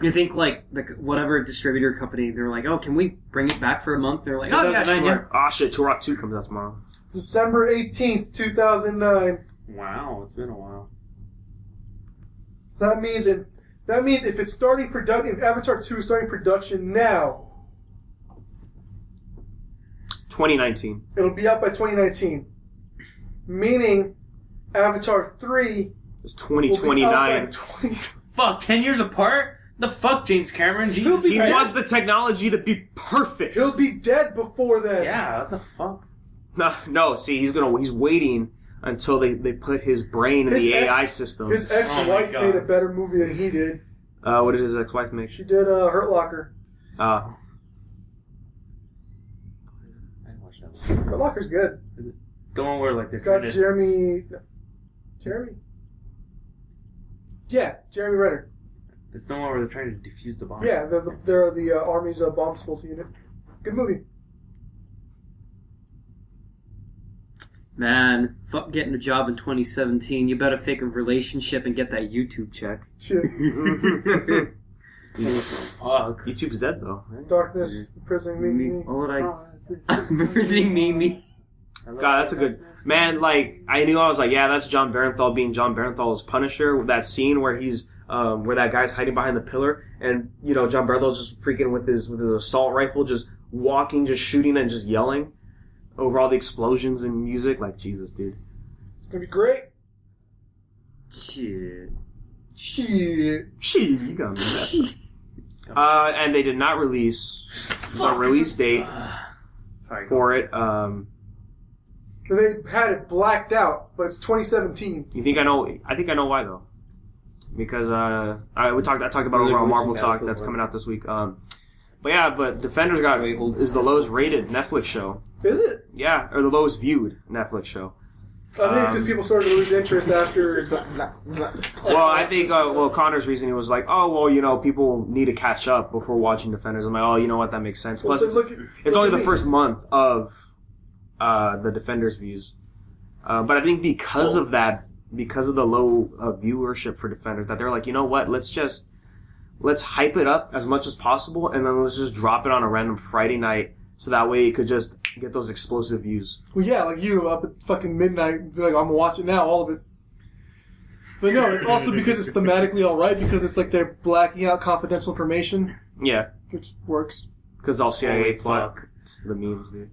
you think like the whatever distributor company, they were like, "Oh, can we bring it back for a month?" They're like, "Oh yeah, 2009, sure." Ah shit, Turok 2 comes out tomorrow. December 18th, 2009. Wow, it's been a while. So that means if it's starting production, if Avatar 2 is starting production now, 2019. it'll be out by 2019. Meaning, Avatar 3 It's will be out by 2029. 20. Fuck, 10 years apart? The fuck, James Cameron? Jesus He'll be He Christ. wants the technology to be perfect. He'll be dead before then. Yeah, what the fuck? No, see, he's waiting until they put his brain in His the ex- AI system. His ex-wife Oh my God. made a better movie than he did. What did his ex-wife make? She did Hurt Locker. Uh, I didn't watch that one. Hurt Locker's good. The one where, like, It's they're got trying to... Jeremy? Yeah, Jeremy Renner. It's the one where they're trying to defuse the bomb. Yeah, they're the Army's bomb disposal unit. Good movie. Man, fuck getting a job in 2017. You better fake a relationship and get that YouTube check. Shit. Fuck. YouTube's dead though. Right? Darkness, imprisoning me. What would I? Visiting me. God, that's a good man. Like I knew, I was like, yeah, that's John Barenthal being John Barenthal as Punisher. With that scene where he's where that guy's hiding behind the pillar, and you know John Barenthal's just freaking with his assault rifle, just walking, just shooting, and just yelling over all the explosions and music. Like Jesus, dude. It's gonna be great. Shit. Shit. Shit, you got me. Messed up. And they did not release a release date Sorry. for it. They had it blacked out, but it's 2017. You think I know? I think I know why though. Because I talked about Really over on pushing Marvel Talk Battlefield that's one. coming out this week. But Defenders is the lowest rated Netflix show. Is it? Yeah, or the lowest viewed Netflix show. I think because people started to lose interest after. Well, I think Connor's reasoning was like, oh well, you know, people need to catch up before watching Defenders. I'm like, oh, you know what, that makes sense. Plus, it's only the first month of the Defenders views. But I think because of that, because of the low viewership for Defenders, that they're like, you know what, let's hype it up as much as possible, and then let's just drop it on a random Friday night, so that way it could just get those explosive views. Well, yeah, like you up at fucking midnight, be like, I'm gonna watch it now, all of it. But no, it's also because it's thematically alright, because it's like they're blacking out confidential information, Yeah, which works. because all CIA Holy plot, fuck. the memes, dude.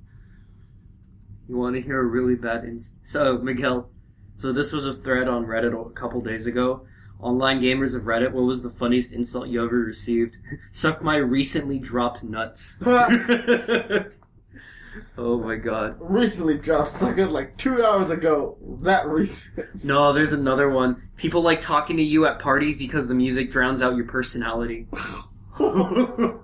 You want to hear a really bad So, Miguel, so this was a thread on Reddit a couple days ago. Online gamers of Reddit, what was the funniest insult you ever received? Suck my recently dropped nuts. Oh my god. Recently dropped, sucker, like 2 hours ago. That recent. No, there's another one. People like talking to you at parties because the music drowns out your personality. Man,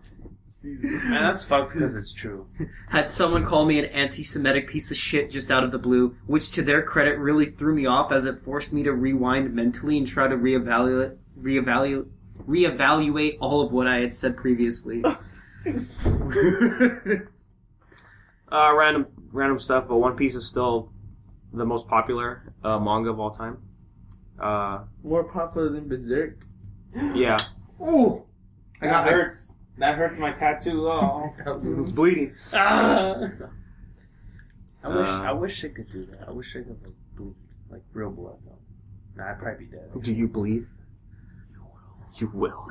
that's fucked because it's true. Had someone call me an anti-Semitic piece of shit just out of the blue, which to their credit really threw me off as it forced me to rewind mentally and try to reevaluate all of what I had said previously. Random stuff, but One Piece is still the most popular manga of all time. More popular than Berserk. Yeah, Ooh! That hurts. That hurts my tattoo. Oh. it's bleeding. I wish I could do that. I wish I could like bleed, like real blood though. Nah, I'd probably be dead. Do you bleed? You will.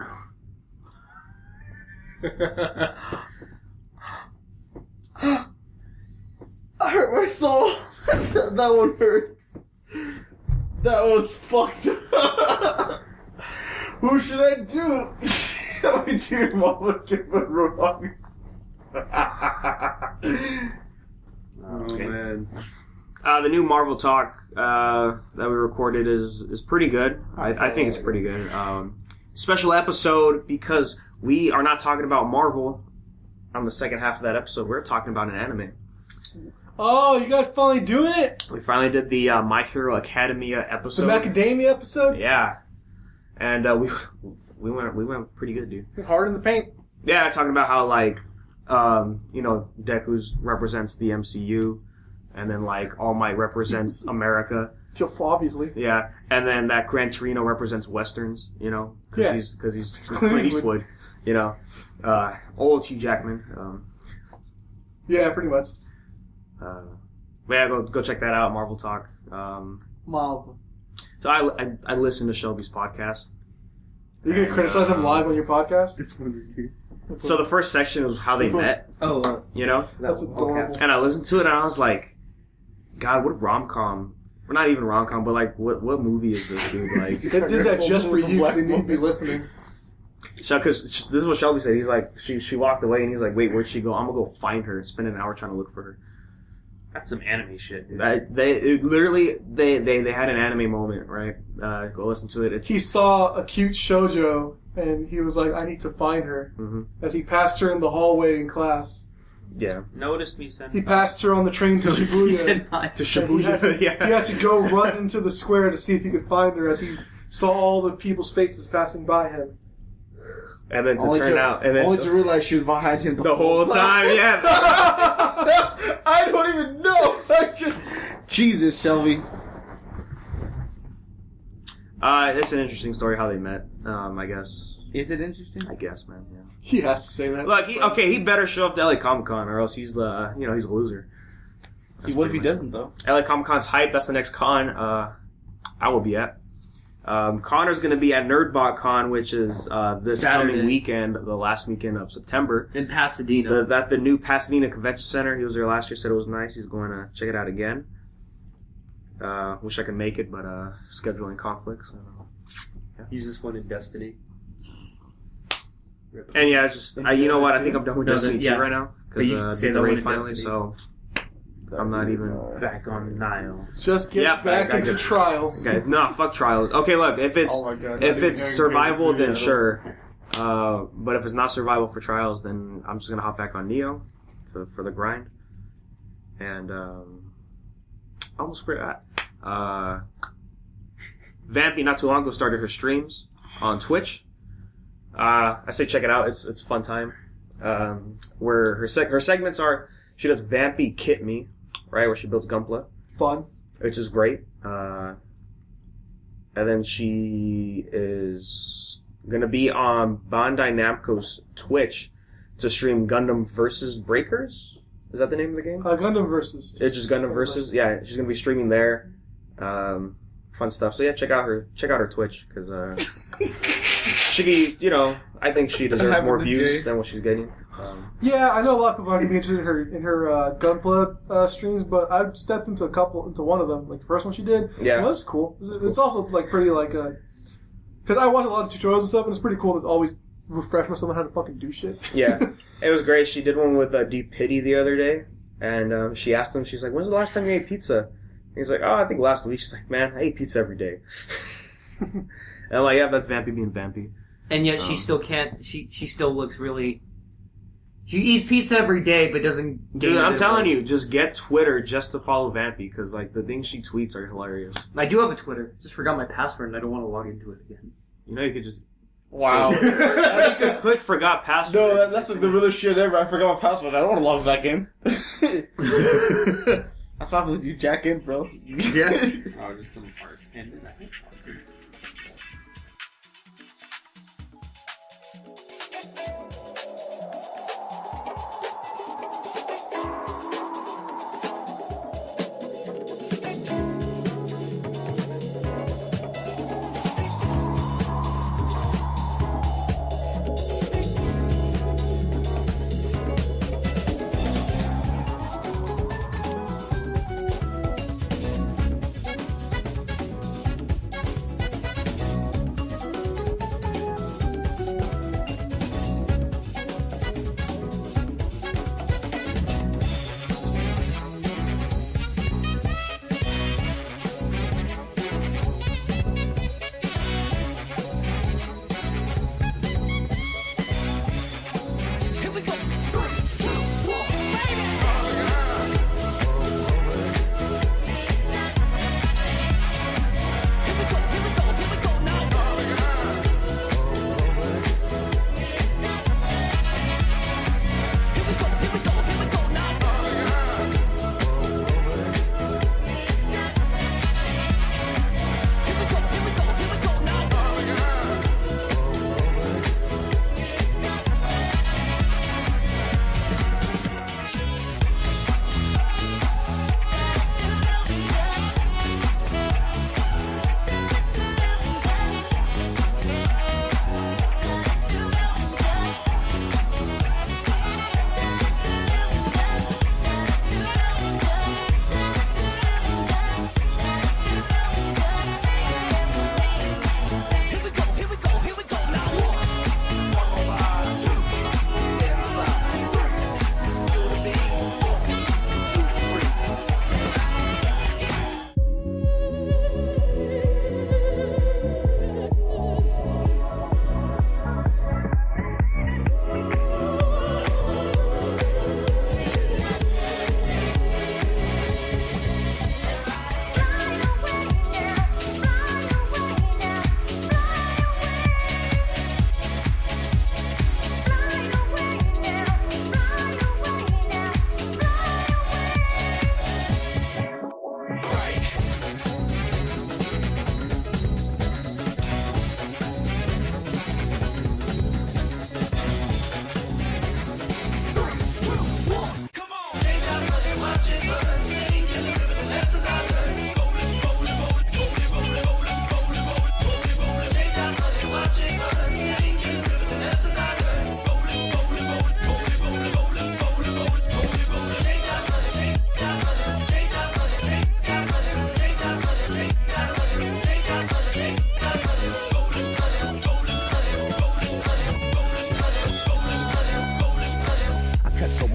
I hurt my soul. That one hurts. That one's fucked up. Who should I do? Should I do your mama give a rose? Oh man. The new Marvel talk that we recorded is pretty good. I think it's pretty good. Special episode because we are not talking about Marvel on the second half of that episode. We're talking about an anime. Oh, you guys finally doing it? We finally did the My Hero Academia episode. The Macadamia episode? Yeah, and we went pretty good, dude. Hard in the paint. Yeah, talking about how like Deku's represents the MCU, and then like All Might represents America. Obviously. Yeah, and then that Gran Torino represents westerns, because he's Clint Eastwood, old Hugh Jackman. Yeah, pretty much. Yeah, go check that out, Marvel Talk. Marvel. So I listen to Shelby's podcast. You're gonna criticize him live on your podcast? So the first section was how they met. Oh, That's adorable. And I listened to it and I was like, God, what rom-com? Or not even rom-com, but like, what movie is this, dude? Like, They did that just for you because they need to be listening. because this is what Shelby said. He's like, she walked away and he's like, wait, where'd she go? I'm gonna go find her and spend an hour trying to look for her. That's some anime shit, dude. They had an anime moment, right? Go listen to it. He saw a cute shoujo and he was like, I need to find her. Mm-hmm. As he passed her in the hallway in class. Yeah. Notice me, senpai. He passed her on the train to Shibuya. To Shibuya, He had to go run into the square to see if he could find her as he saw all the people's faces passing by him. And then only to realize she was behind him the whole time. Yeah. I don't even know. Jesus, Shelby. It's an interesting story how they met. I guess. Is it interesting? I guess, man. Yeah. He has to say that. Look, he better show up to LA Comic Con, or else he's he's a loser. What if he doesn't though? LA Comic Con's hype. That's the next con I will be at. Connor's going to be at NerdBot Con, which is this Saturday. coming weekend, the last weekend of September. in Pasadena. The new Pasadena Convention Center. He was there last year, said it was nice. He's going to check it out again. Wish I could make it, but scheduling conflicts. He's just one in Destiny. And yeah, it's just you know what? I think I'm done with Destiny 2 right now But you because say the that raid one in finally. Destiny. So I'm not even. Back on Nile. Just get back I into get- trials. Okay, no, fuck trials. Okay, look, if it's Oh my God, if not it's even survival, hearing then it. sure. But if it's not survival for trials, then I'm just gonna hop back on Neo for the grind. And almost forgot. Vampy not too long ago started her streams on Twitch. I say check it out. It's a fun time. Where her segments are, she does Vampy Kit Me, right, where she builds Gunpla, Fun. which is great. And then she is gonna be on Bandai Namco's Twitch to stream Gundam vs. Breakers. Is that the name of the game? Gundam versus. It's just Gundam versus. Yeah, she's gonna be streaming there. Fun stuff. So yeah, check out her Twitch because she, I think she deserves more views than what she's getting. Yeah, I know a lot of people are going to be interested in her Gunpla streams, but I've stepped into one of them, like the first one she did. Yeah. Well, that's cool. It's also like pretty like because I watch a lot of tutorials and stuff, and it's pretty cool to always refresh myself on how to fucking do shit. Yeah, it was great. She did one with Deep Pity the other day, and she asked him, she's like, "When's the last time you ate pizza?" And he's like, "Oh, I think last week." She's like, "Man, I eat pizza every day." And I'm like, "Yeah, that's Vampy being Vampy." And yet she still can't. She still looks really. She eats pizza every day, but doesn't. Dude, I'm telling you, just get Twitter just to follow Vampy because like the things she tweets are hilarious. I do have a Twitter. Just forgot my password, and I don't want to log into it again. You know, you could just Wow. you could click forgot password. No, that's like the realest shit ever. I forgot my password. I don't want to log back in. That's not with you, jack in, bro. Yeah. Oh, just some art. And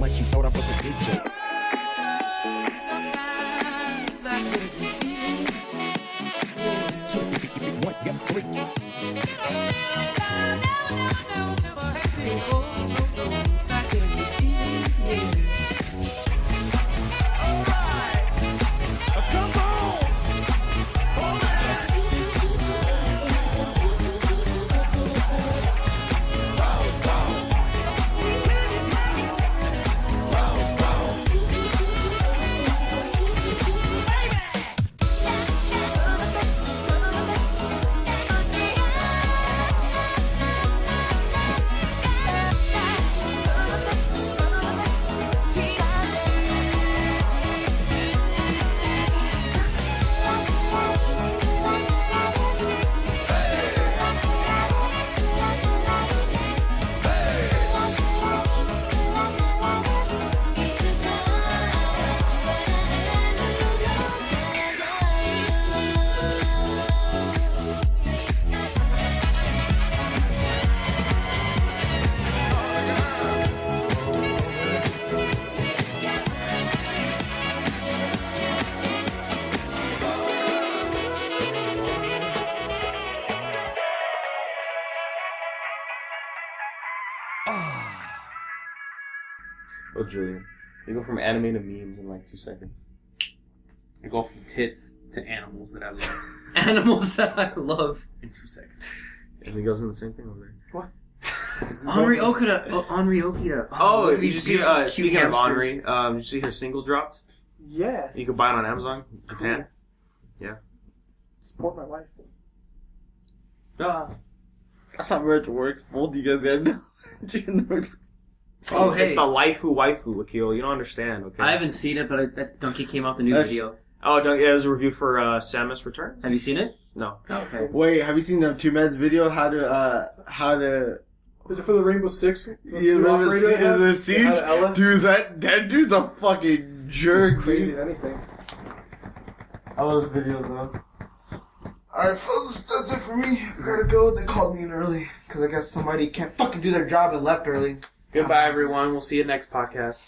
like she thought I was a DJ. Sometimes I get a good feeling. One, yeah, three. Oh, Julian. You go from anime to memes in like 2 seconds. I go from tits to animals that I love Animals that I love. in 2 seconds. And he goes in the same thing over there. Henri Okita. Henri Okita. Oh, look at did you these see, beautiful, cute speaking of hamsters. Henri, did you see her single dropped? Yeah. You can buy it on Amazon, Japan. Support my wife. That's not where it works. Both you guys gotta know. Oh, hey. It's the waifu, Akiel. You don't understand, okay? I haven't seen it, but that Donkey came out the new video. Oh, yeah, there's a review for Samus Returns? Have you seen it? No. Okay. Wait, have you seen the 2 Meds video? How to Is it for the Rainbow Six? Yeah, remember the siege? Ella? Dude, that dude's a fucking jerk. It's crazy Dude. than anything. I love the videos though. Alright, folks, that's it for me. I gotta go. They called me in early because I guess somebody can't fucking do their job and left early. Goodbye, everyone. We'll see you next podcast.